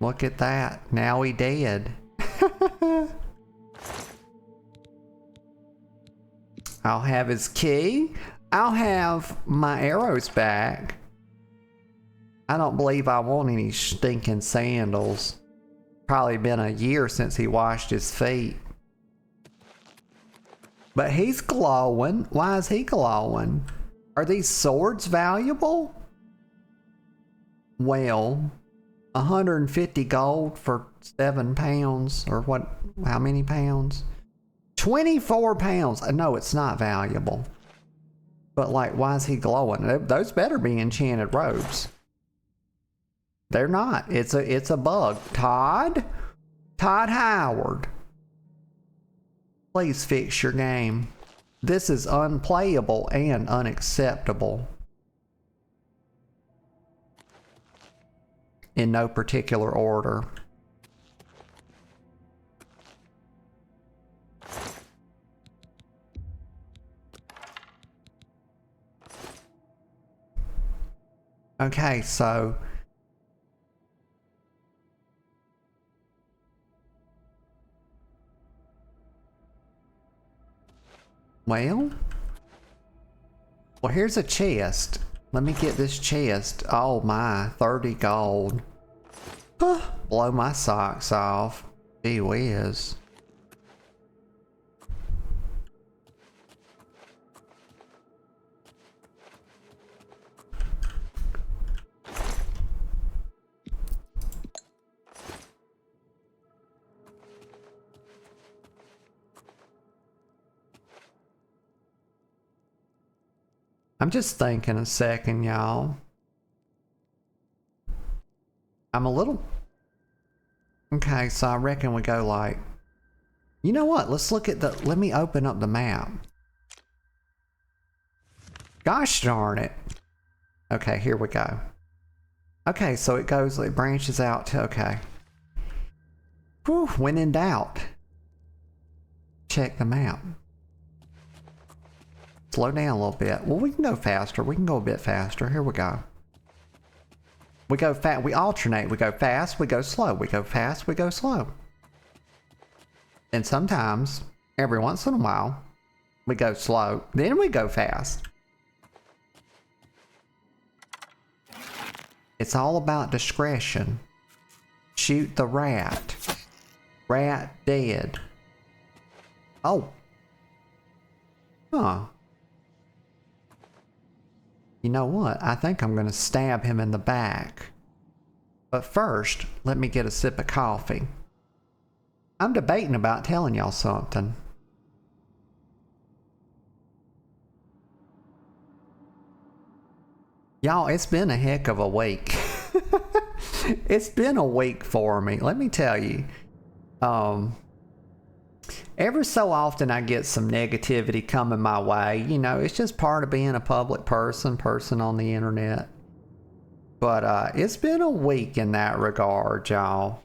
Look at that. Now he dead. I'll have his key. I'll have my arrows back. I don't believe I want any stinking sandals. Probably been a year since he washed his feet. But he's glowing. Why is he glowing? Are these swords valuable? Well, 150 gold for 7 pounds, or what? How many pounds? 24 pounds. No, it's not valuable. But like, why is he glowing? Those better be enchanted robes. They're not. It's a bug. Todd Howard. Please fix your game. This is unplayable and unacceptable. In no particular order. Okay, so well, here's a chest. Let me get this chest. Oh my, 30 gold. Blow my socks off. Gee whiz. I'm just thinking a second, y'all. I'm a little... Okay, so I reckon we go like... You know what? Let's look at the... Let me open up the map. Gosh darn it. Okay, here we go. Okay, so it goes... It branches out to... Okay. Whew, when in doubt. Check the map. Slow down a little bit. Well, we can go faster. We can go a bit faster. Here we go. We go fast. We alternate. We go fast. We go slow. We go fast. We go slow. And sometimes, every once in a while, we go slow. Then we go fast. It's all about discretion. Shoot the rat. Rat dead. Oh. Huh. You know what? I think I'm going to stab him in the back. But first, let me get a sip of coffee. I'm debating about telling y'all something. Y'all, it's been a heck of a week. It's been a week for me, let me tell you. Every so often I get some negativity coming my way. You know, it's just part of being a public person on the internet. But it's been a week in that regard, y'all.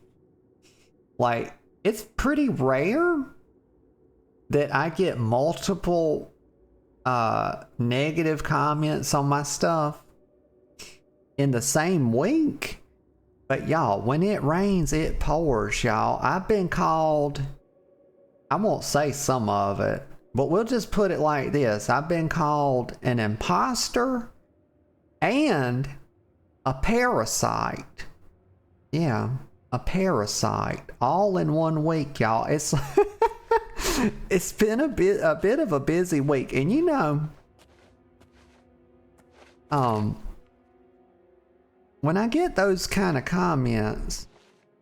Like, it's pretty rare that I get multiple negative comments on my stuff in the same week. But y'all, when it rains, it pours, y'all. I've been called, I won't say some of it, but we'll just put it like this. I've been called an imposter and a parasite. Yeah, a parasite. All in one week, y'all. It's it's been a bit of a busy week. And you know, when I get those kind of comments,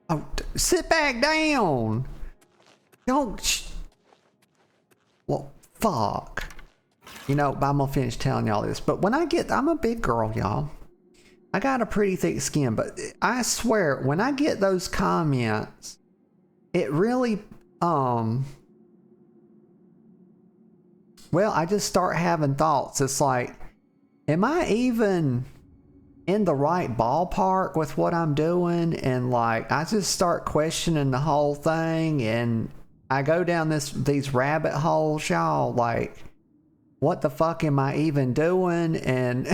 oh, sit back down. Don't. Well, fuck. You know, but I'm gonna finish telling y'all this. But when I get, I'm a big girl, y'all. I got a pretty thick skin, but I swear, when I get those comments, it really, well, I just start having thoughts. It's like, am I even in the right ballpark with what I'm doing? And like, I just start questioning the whole thing, and I go down these rabbit holes, y'all. Like, what the fuck am I even doing? And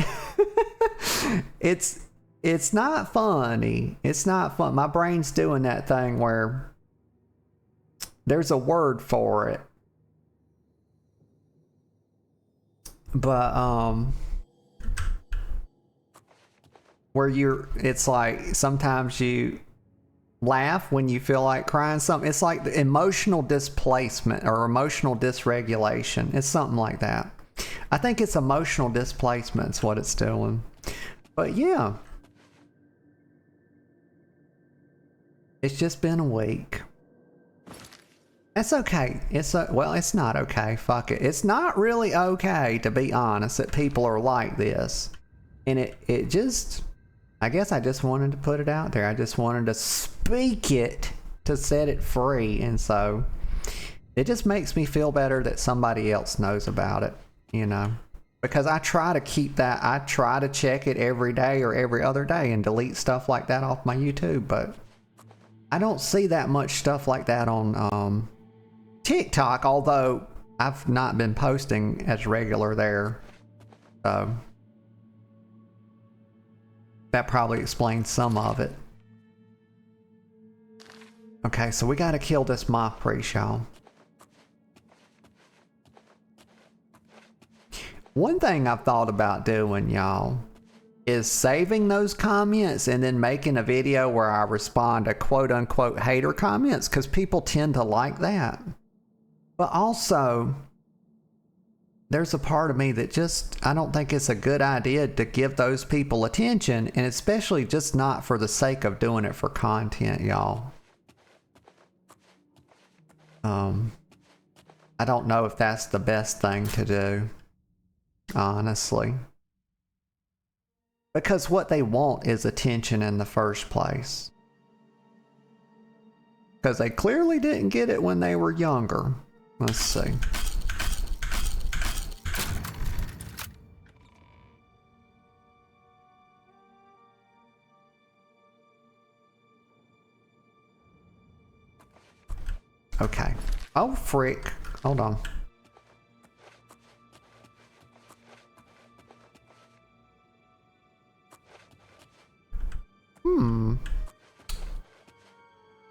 it's not funny. It's not fun. My brain's doing that thing where there's a word for it. But where it's like sometimes you laugh when you feel like crying. Something, it's like the emotional displacement or emotional dysregulation. It's something like that. I think it's emotional displacement is what it's doing. But yeah, it's just been a week. That's okay. Well, it's not okay. Fuck it. It's not really okay, to be honest, that people are like this. And it just, I guess I just wanted to put it out there. I just wanted to speak it to set it free. And so it just makes me feel better that somebody else knows about it, you know, because I try to keep that. I try to check it every day or every other day and delete stuff like that off my YouTube. But I don't see that much stuff like that on TikTok, although I've not been posting as regular there. So that probably explains some of it. Okay, so we gotta kill this moth priest, y'all. One thing I've thought about doing, y'all, is saving those comments and then making a video where I respond to quote-unquote hater comments, because people tend to like that. But also, there's a part of me that just, I don't think it's a good idea to give those people attention, and especially just not for the sake of doing it for content, y'all. I don't know if that's the best thing to do, honestly. Because what they want is attention in the first place. Because they clearly didn't get it when they were younger. Let's see. Okay. Oh, frick. Hold on.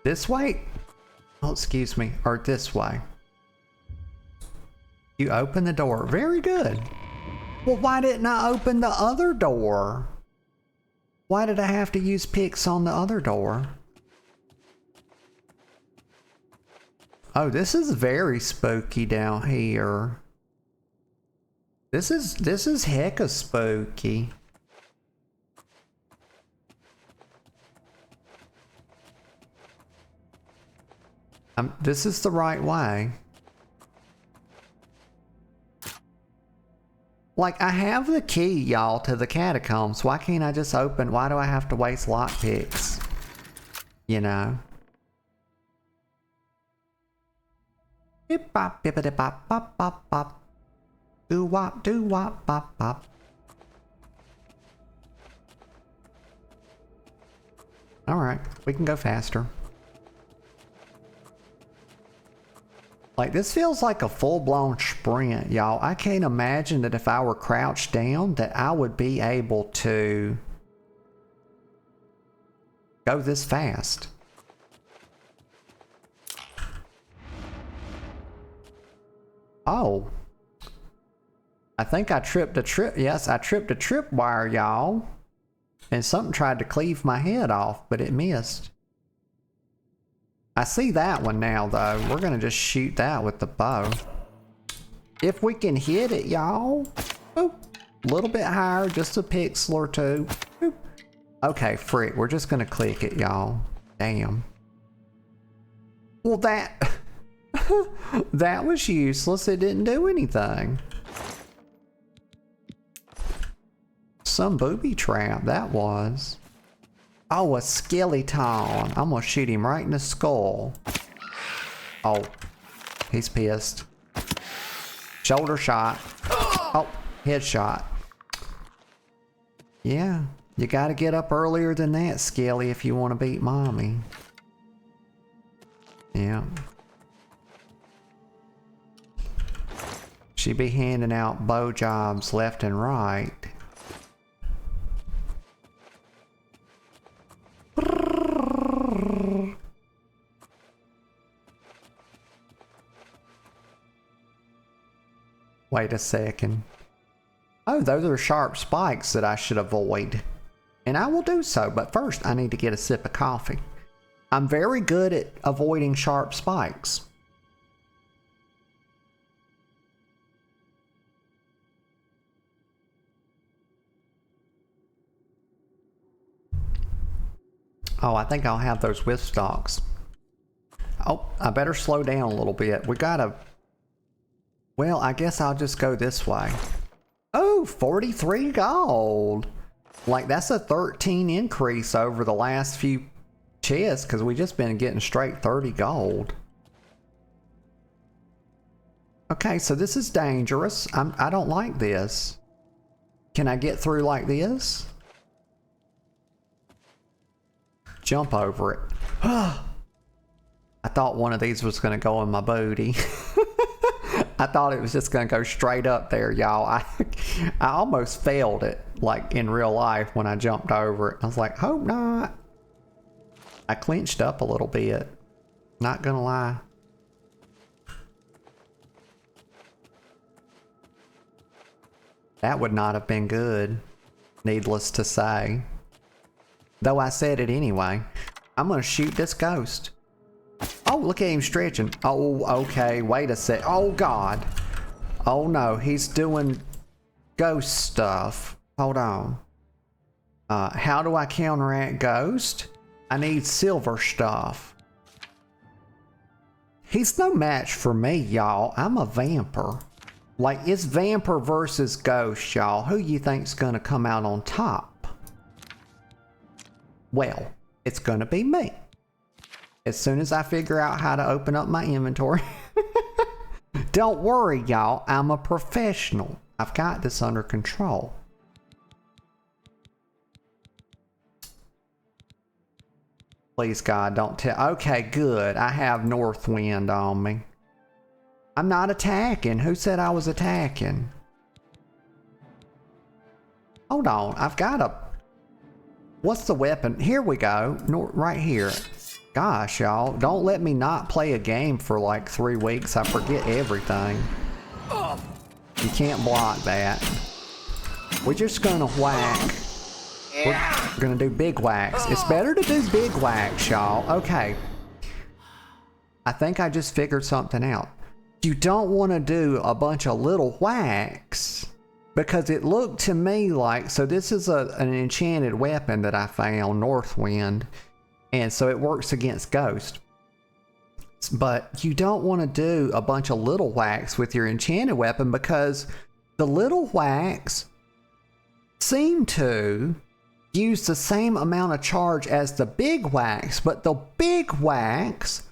This way? Oh, excuse me. Or this way. You open the door. Very good. Well, why didn't I open the other door? Why did I have to use picks on the other door? Oh, this is very spooky down here. This is hecka spooky. This is the right way. Like, I have the key, y'all, to the catacombs. Why can't I just open? Why do I have to waste lockpicks? You know? Bip bop, bippity bop, bop, bop, bop. Doo wop, bop, bop. Alright, we can go faster. Like, this feels like a full-blown sprint, y'all. I can't imagine that if I were crouched down that I would be able to go this fast. Oh. I think I tripped a trip. Yes, I tripped a tripwire, y'all. And something tried to cleave my head off, but it missed. I see that one now, though. We're gonna just shoot that with the bow. If we can hit it, y'all. A little bit higher, just a pixel or two. Boop. Okay, frick. We're just gonna click it, y'all. Damn. Well, that... that was useless. It didn't do anything. Some booby trap, that was. Oh, a skeleton. I'm gonna shoot him right in the skull. Oh, he's pissed. Shoulder shot. Oh, headshot. Yeah, you gotta get up earlier than that, Skelly, if you want to beat Mommy. Yeah. She be handing out bow jobs left and right. Wait a second. Oh, those are sharp spikes that I should avoid. And I will do so, but first I need to get a sip of coffee. I'm very good at avoiding sharp spikes. Oh, I think I'll have those whiff stalks. Oh, I better slow down a little bit. We gotta... Well, I guess I'll just go this way. Oh, 43 gold. Like, that's a 13 increase over the last few chests, because we just been getting straight 30 gold. Okay, so this is dangerous. I don't like this. Can I get through like this? Jump over it. I thought one of these was going to go in my booty. I thought it was just going to go straight up there, y'all. I almost failed it, like in real life when I jumped over it. I was like, hope not. I clenched up a little bit. Not going to lie. That would not have been good, needless to say. Though I said it anyway. I'm gonna shoot this ghost. Oh, look at him stretching. Oh, okay, wait a sec. Oh, God. Oh, no, he's doing ghost stuff. Hold on. How do I counteract ghost? I need silver stuff. He's no match for me, y'all. I'm a vampire. Like, it's vampire versus ghost, y'all. Who you think's gonna come out on top? Well, it's gonna be me. As soon as I figure out how to open up my inventory. Don't worry, y'all. I'm a professional. I've got this under control. Please, God, don't tell. Okay, good. I have North Wind on me. I'm not attacking. Who said I was attacking? Hold on. I've got a... What's the weapon? Here we go. Right here. Gosh, y'all. Don't let me not play a game for like 3 weeks. I forget everything. You can't block that. We're just gonna whack. We're gonna do big whacks. It's better to do big whacks, y'all. Okay. I think I just figured something out. You don't want to do a bunch of little whacks. Because it looked to me like, so this is an enchanted weapon that I found, Northwind, and so it works against Ghost. But you don't want to do a bunch of little whacks with your enchanted weapon because the little whacks seem to use the same amount of charge as the big whacks, but the big whacks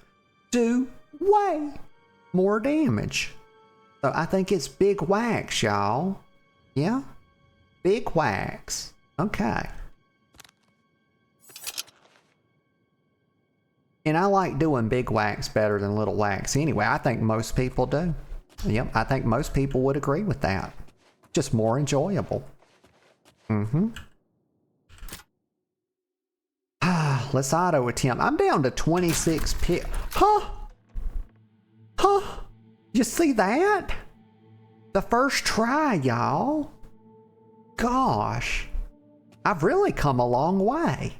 do way more damage. So I think it's big whacks, y'all. Yeah? Big whacks. Okay. And I like doing big whacks better than little whacks anyway. I think most people do. Yep, I think most people would agree with that. Just more enjoyable. Let's auto attempt. I'm down to 26 pit. Huh? You see that? The first try, y'all. Gosh. I've really come a long way.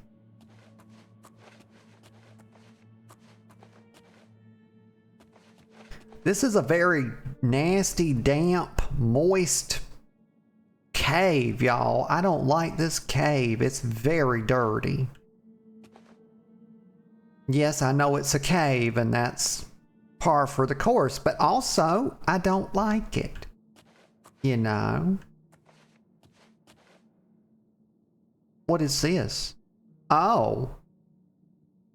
This is a very nasty, damp, moist cave, y'all. I don't like this cave. It's very dirty. Yes, I know it's a cave and that's par for the course, but also I don't like it. You know? What is this? Oh.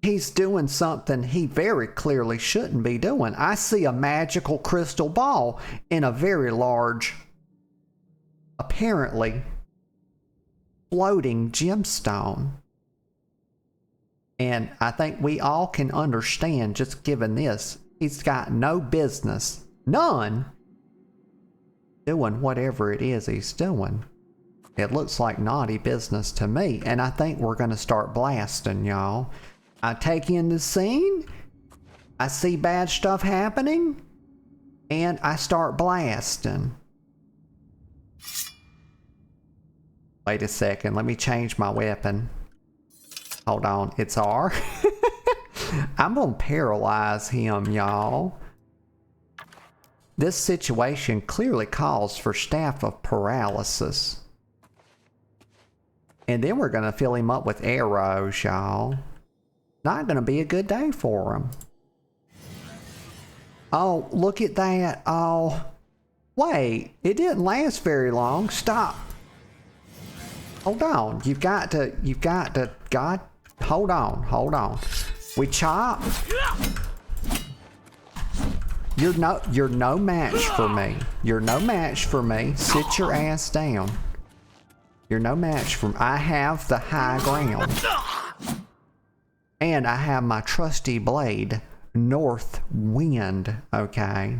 He's doing something he very clearly shouldn't be doing. I see a magical crystal ball in a very large, apparently floating gemstone. And I think we all can understand, just given this, he's got no business, none, doing whatever it is he's doing. It looks like naughty business to me, and I think we're going to start blasting, y'all. I take in the scene, I see bad stuff happening, and I start blasting. Wait a second, let me change my weapon. Hold on, it's R. I'm gonna paralyze him, y'all. This situation clearly calls for staff of paralysis. And then we're gonna fill him up with arrows, y'all. Not gonna be a good day for him. Oh, look at that. Oh, wait, it didn't last very long. Stop. Hold on. You've got to, God, hold on. We chop. You're no match for me. You're no match for me. Sit your ass down. You're no match for me. I have the high ground. And I have my trusty blade, North Wind, okay?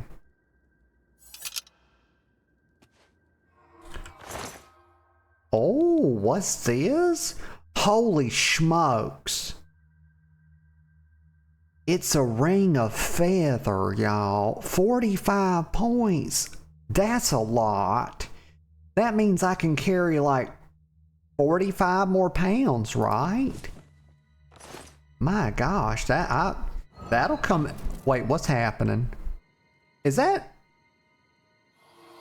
Oh, what's this? Holy smokes. It's a ring of feather, y'all. 45 points. That's a lot. That means I can carry like 45 more pounds, right? My gosh, that'll come. Wait, what's happening? Is that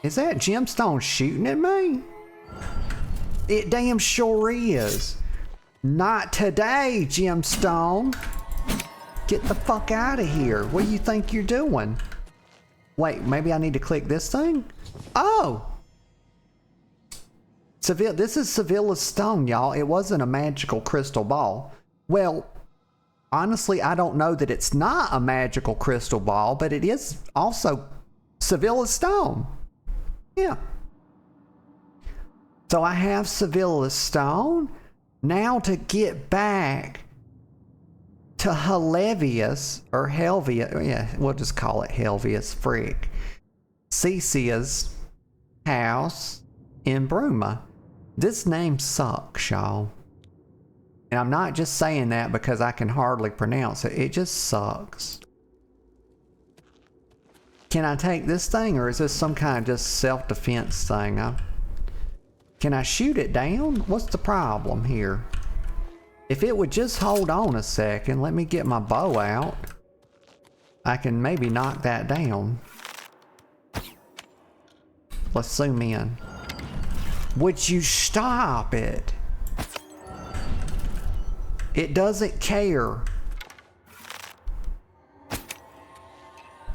gemstone shooting at me? It damn sure is. Not today, gemstone. Get the fuck out of here. What do you think you're doing? Wait, maybe I need to click this thing? Oh! Savilla, this is Savilla's stone, y'all. It wasn't a magical crystal ball. Well, honestly, I don't know that it's not a magical crystal ball, but it is also Savilla's stone. Yeah. So I have Savilla's stone. Now to get back to Helvius, or Helvia, yeah, we'll just call it Helvius, frick. Cecia's house in Bruma. This name sucks, y'all. And I'm not just saying that because I can hardly pronounce it. It just sucks. Can I take this thing, or is this some kind of just self-defense thing? Can I shoot it down? What's the problem here? If it would just hold on a second, let me get my bow out. I can maybe knock that down. Let's zoom in. Would you stop it? It doesn't care.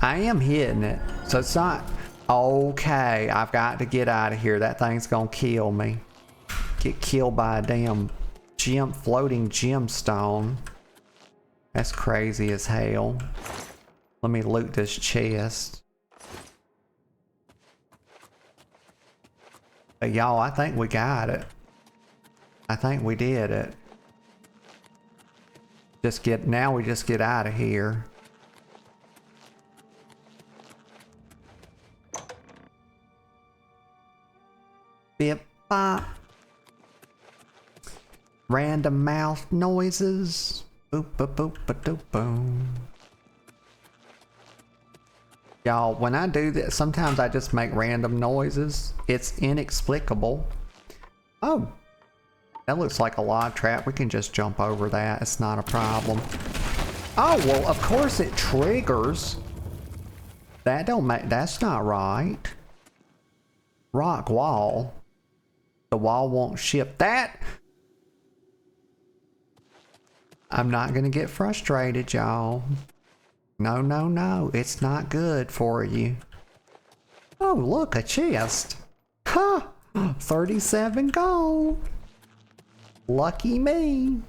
I am hitting it, so it's not. Okay, I've got to get out of here. That thing's gonna kill me. Get killed by a damn floating gemstone. That's crazy as hell. Let me loot this chest. But y'all, I think we got it. I think we did it. Now we just get out of here. Bip bop. Random mouth noises. Boop boop boop boop boom. Y'all, when I do this, sometimes I just make random noises. It's inexplicable. Oh, that looks like a log trap. We can just jump over that. It's not a problem. Oh, well, of course it triggers. That's not right. Rock wall. The wall won't ship that. I'm not gonna get frustrated, y'all. No, no, no. It's not good for you. Oh, look, a chest. Ha! 37 gold. Lucky me.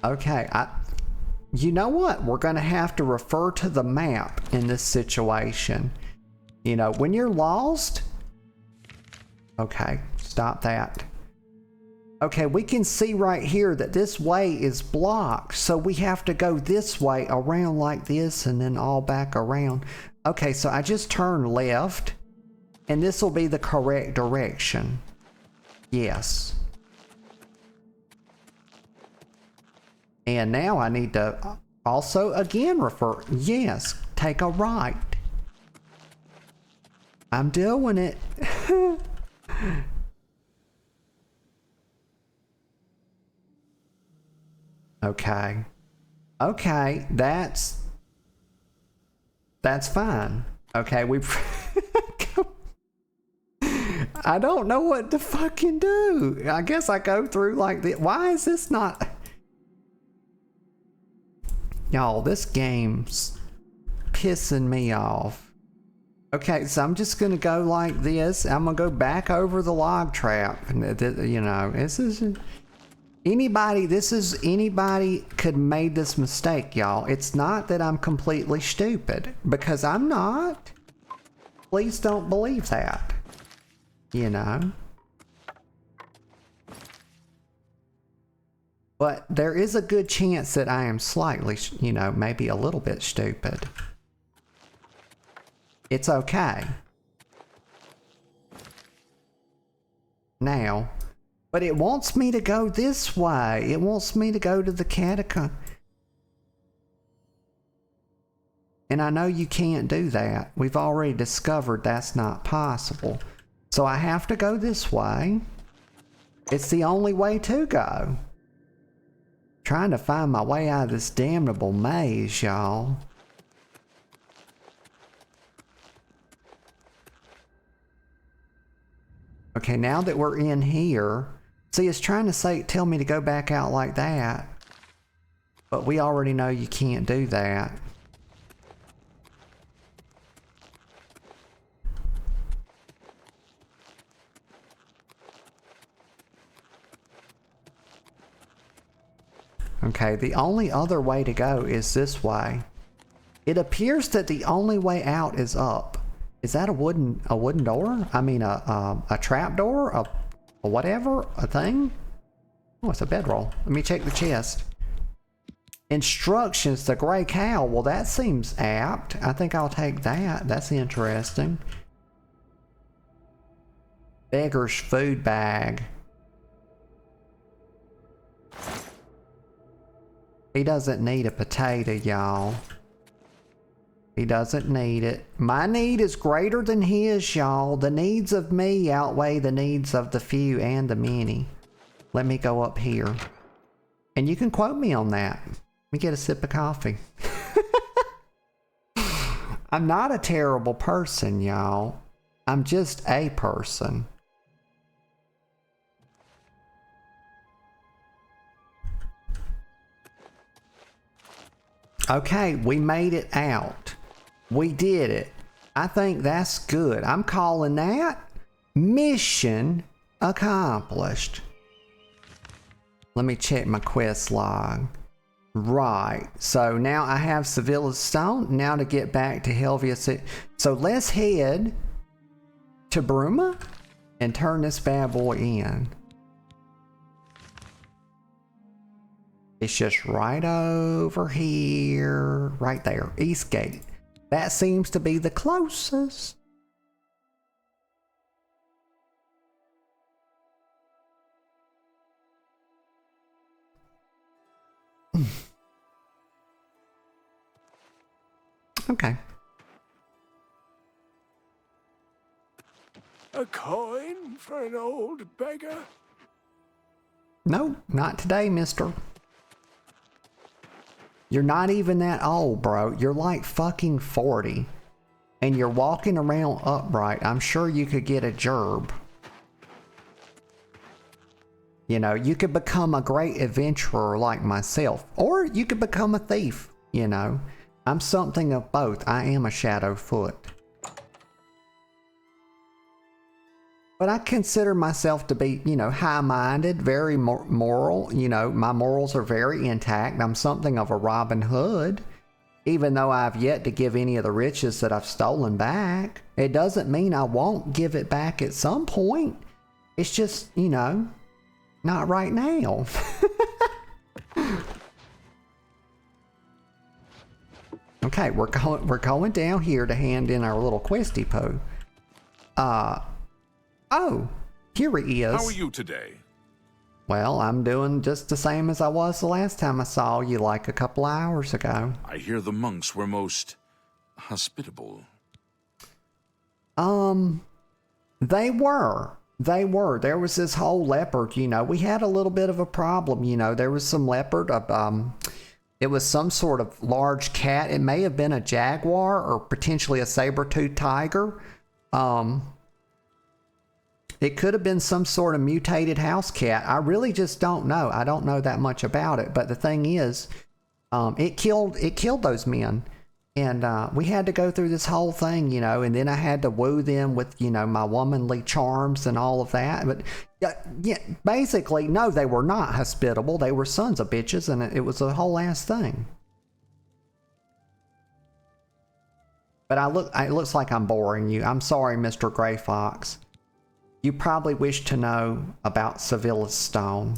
Okay, you know what? We're gonna have to refer to the map in this situation. You know, when you're lost. Okay, stop that. Okay, we can see right here that this way is blocked, so we have to go this way around like this and then all back around. Okay, so I just turn left, and this will be the correct direction. Yes. And now I need to also again refer, yes, take a right. I'm doing it. Okay. Okay, that's fine. Okay, I don't know what to fucking do. I guess I go through like this. Why is this not... Y'all, this game's pissing me off. Okay, so I'm just gonna go like this. I'm gonna go back over the log trap. And, you know, this is... Anybody could have made this mistake, y'all. It's not that I'm completely stupid, because I'm not. Please don't believe that. You know? But there is a good chance that I am slightly, you know, maybe a little bit stupid. It's okay. Now... But it wants me to go this way. It wants me to go to the catacomb. And I know you can't do that. We've already discovered that's not possible. So I have to go this way. It's the only way to go. Trying to find my way out of this damnable maze, y'all. Okay, now that we're in here... See, it's trying to tell me to go back out like that. But we already know you can't do that. Okay, the only other way to go is this way. It appears that the only way out is up. Is that a wooden door? I mean a trap door? A whatever? A thing? Oh, it's a bedroll. Let me check the chest. Instructions, the gray cow. Well, that seems apt. I think I'll take that. That's interesting. Beggar's food bag. He doesn't need a potato, y'all. He doesn't need it. My need is greater than his, y'all. The needs of me outweigh the needs of the few and the many. Let me go up here. And you can quote me on that. Let me get a sip of coffee. I'm not a terrible person, y'all. I'm just a person. Okay, we made it out. We did it. I think that's good. I'm calling that mission accomplished. Let me check my quest log. Right, so now I have Savilla's Stone. Now to get back to Helvia City. So let's head to Bruma and turn this bad boy in. It's just right over here, right there, East Gate. That seems to be the closest. Okay. A coin for an old beggar? No, not today, mister. You're not even that old, bro. You're like fucking 40. And you're walking around upright. I'm sure you could get a gerb. You know, you could become a great adventurer like myself. Or you could become a thief, you know. I'm something of both. I am a Shadowfoot. But I consider myself to be, you know, high-minded, very moral. You know, my morals are very intact. I'm something of a Robin Hood. Even though I've yet to give any of the riches that I've stolen back. It doesn't mean I won't give it back at some point. It's just, you know, not right now. Okay, we're going down here to hand in our little questy po. Oh, here he is. How are you today? Well, I'm doing just the same as I was the last time I saw you, like a couple hours ago. I hear the monks were most hospitable. They were. There was this whole leopard, you know. We had a little bit of a problem, you know. There was some leopard, it was some sort of large cat. It may have been a jaguar or potentially a saber-toothed tiger. It could have been some sort of mutated house cat. I really just don't know. I don't know that much about it. But the thing is, it killed those men. And we had to go through this whole thing, you know, and then I had to woo them with, you know, my womanly charms and all of that. But yeah, basically, no, they were not hospitable. They were sons of bitches, and it was a whole ass thing. But it looks like I'm boring you. I'm sorry, Mr. Gray Fox. You probably wish to know about Savilla's Stone.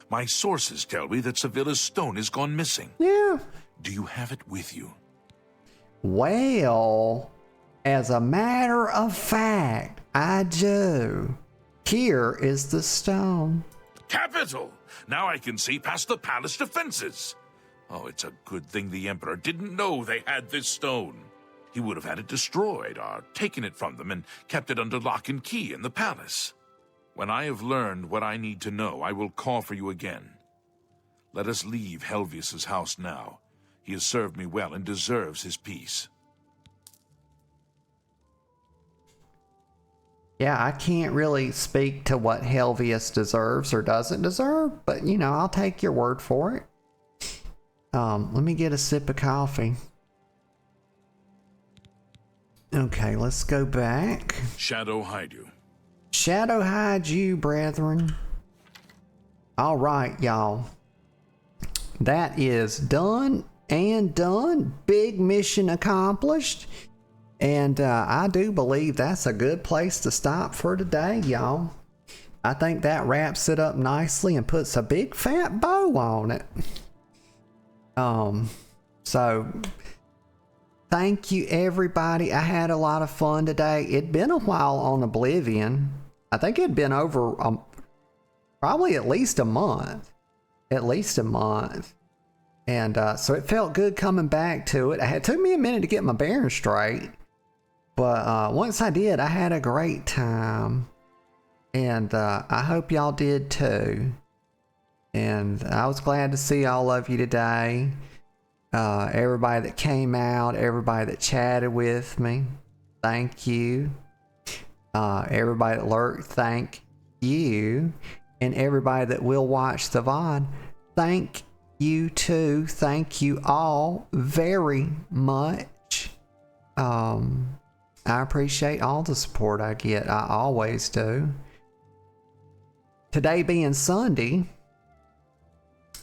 My sources tell me that Savilla's stone has gone missing. Yeah. Do you have it with you? Well, as a matter of fact, I do. Here is the stone. Capital! Now I can see past the palace defenses. Oh, it's a good thing the Emperor didn't know they had this stone. He would have had it destroyed or taken it from them and kept it under lock and key in the palace. When I have learned what I need to know, I will call for you again. Let us leave Helvius's house now. He has served me well and deserves his peace. Yeah, I can't really speak to what Helvius deserves or doesn't deserve, but, you know, I'll take your word for it. Let me get a sip of coffee. Okay, let's go back. Shadow hide you. Shadow hide you, brethren. All right, y'all. That is done and done. Big mission accomplished. And I do believe that's a good place to stop for today, y'all. I think that wraps it up nicely and puts a big fat bow on it. So thank you, everybody. I had a lot of fun today. It'd been a while on Oblivion. I think it'd been over probably at least a month. And so it felt good coming back to it. It took me a minute to get my bearings straight. But once I did, I had a great time. And I hope y'all did too. And I was glad to see all of you today. Everybody that came out, everybody that chatted with me, thank you. Everybody that lurked, thank you. And everybody that will watch the VOD, thank you too. Thank you all very much. I appreciate all the support I get. I always do. Today being Sunday,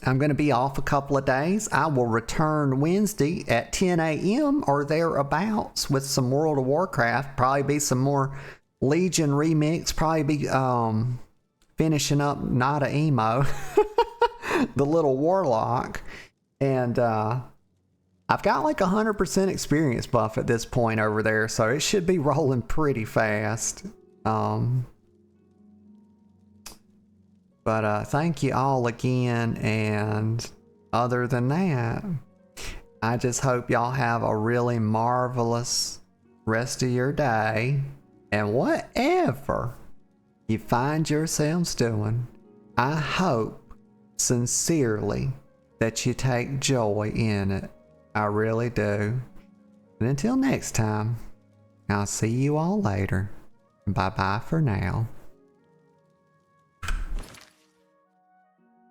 I'm going to be off a couple of days. I will return Wednesday at 10 a.m. or thereabouts with some World of Warcraft. Probably be some more Legion remix. Probably be finishing up Nada Emo, the little warlock. And I've got like 100% experience buff at this point over there, so it should be rolling pretty fast. But thank you all again, and other than that, I just hope y'all have a really marvelous rest of your day, and whatever you find yourselves doing, I hope sincerely that you take joy in it. I really do. And until next time, I'll see you all later. Bye bye for now.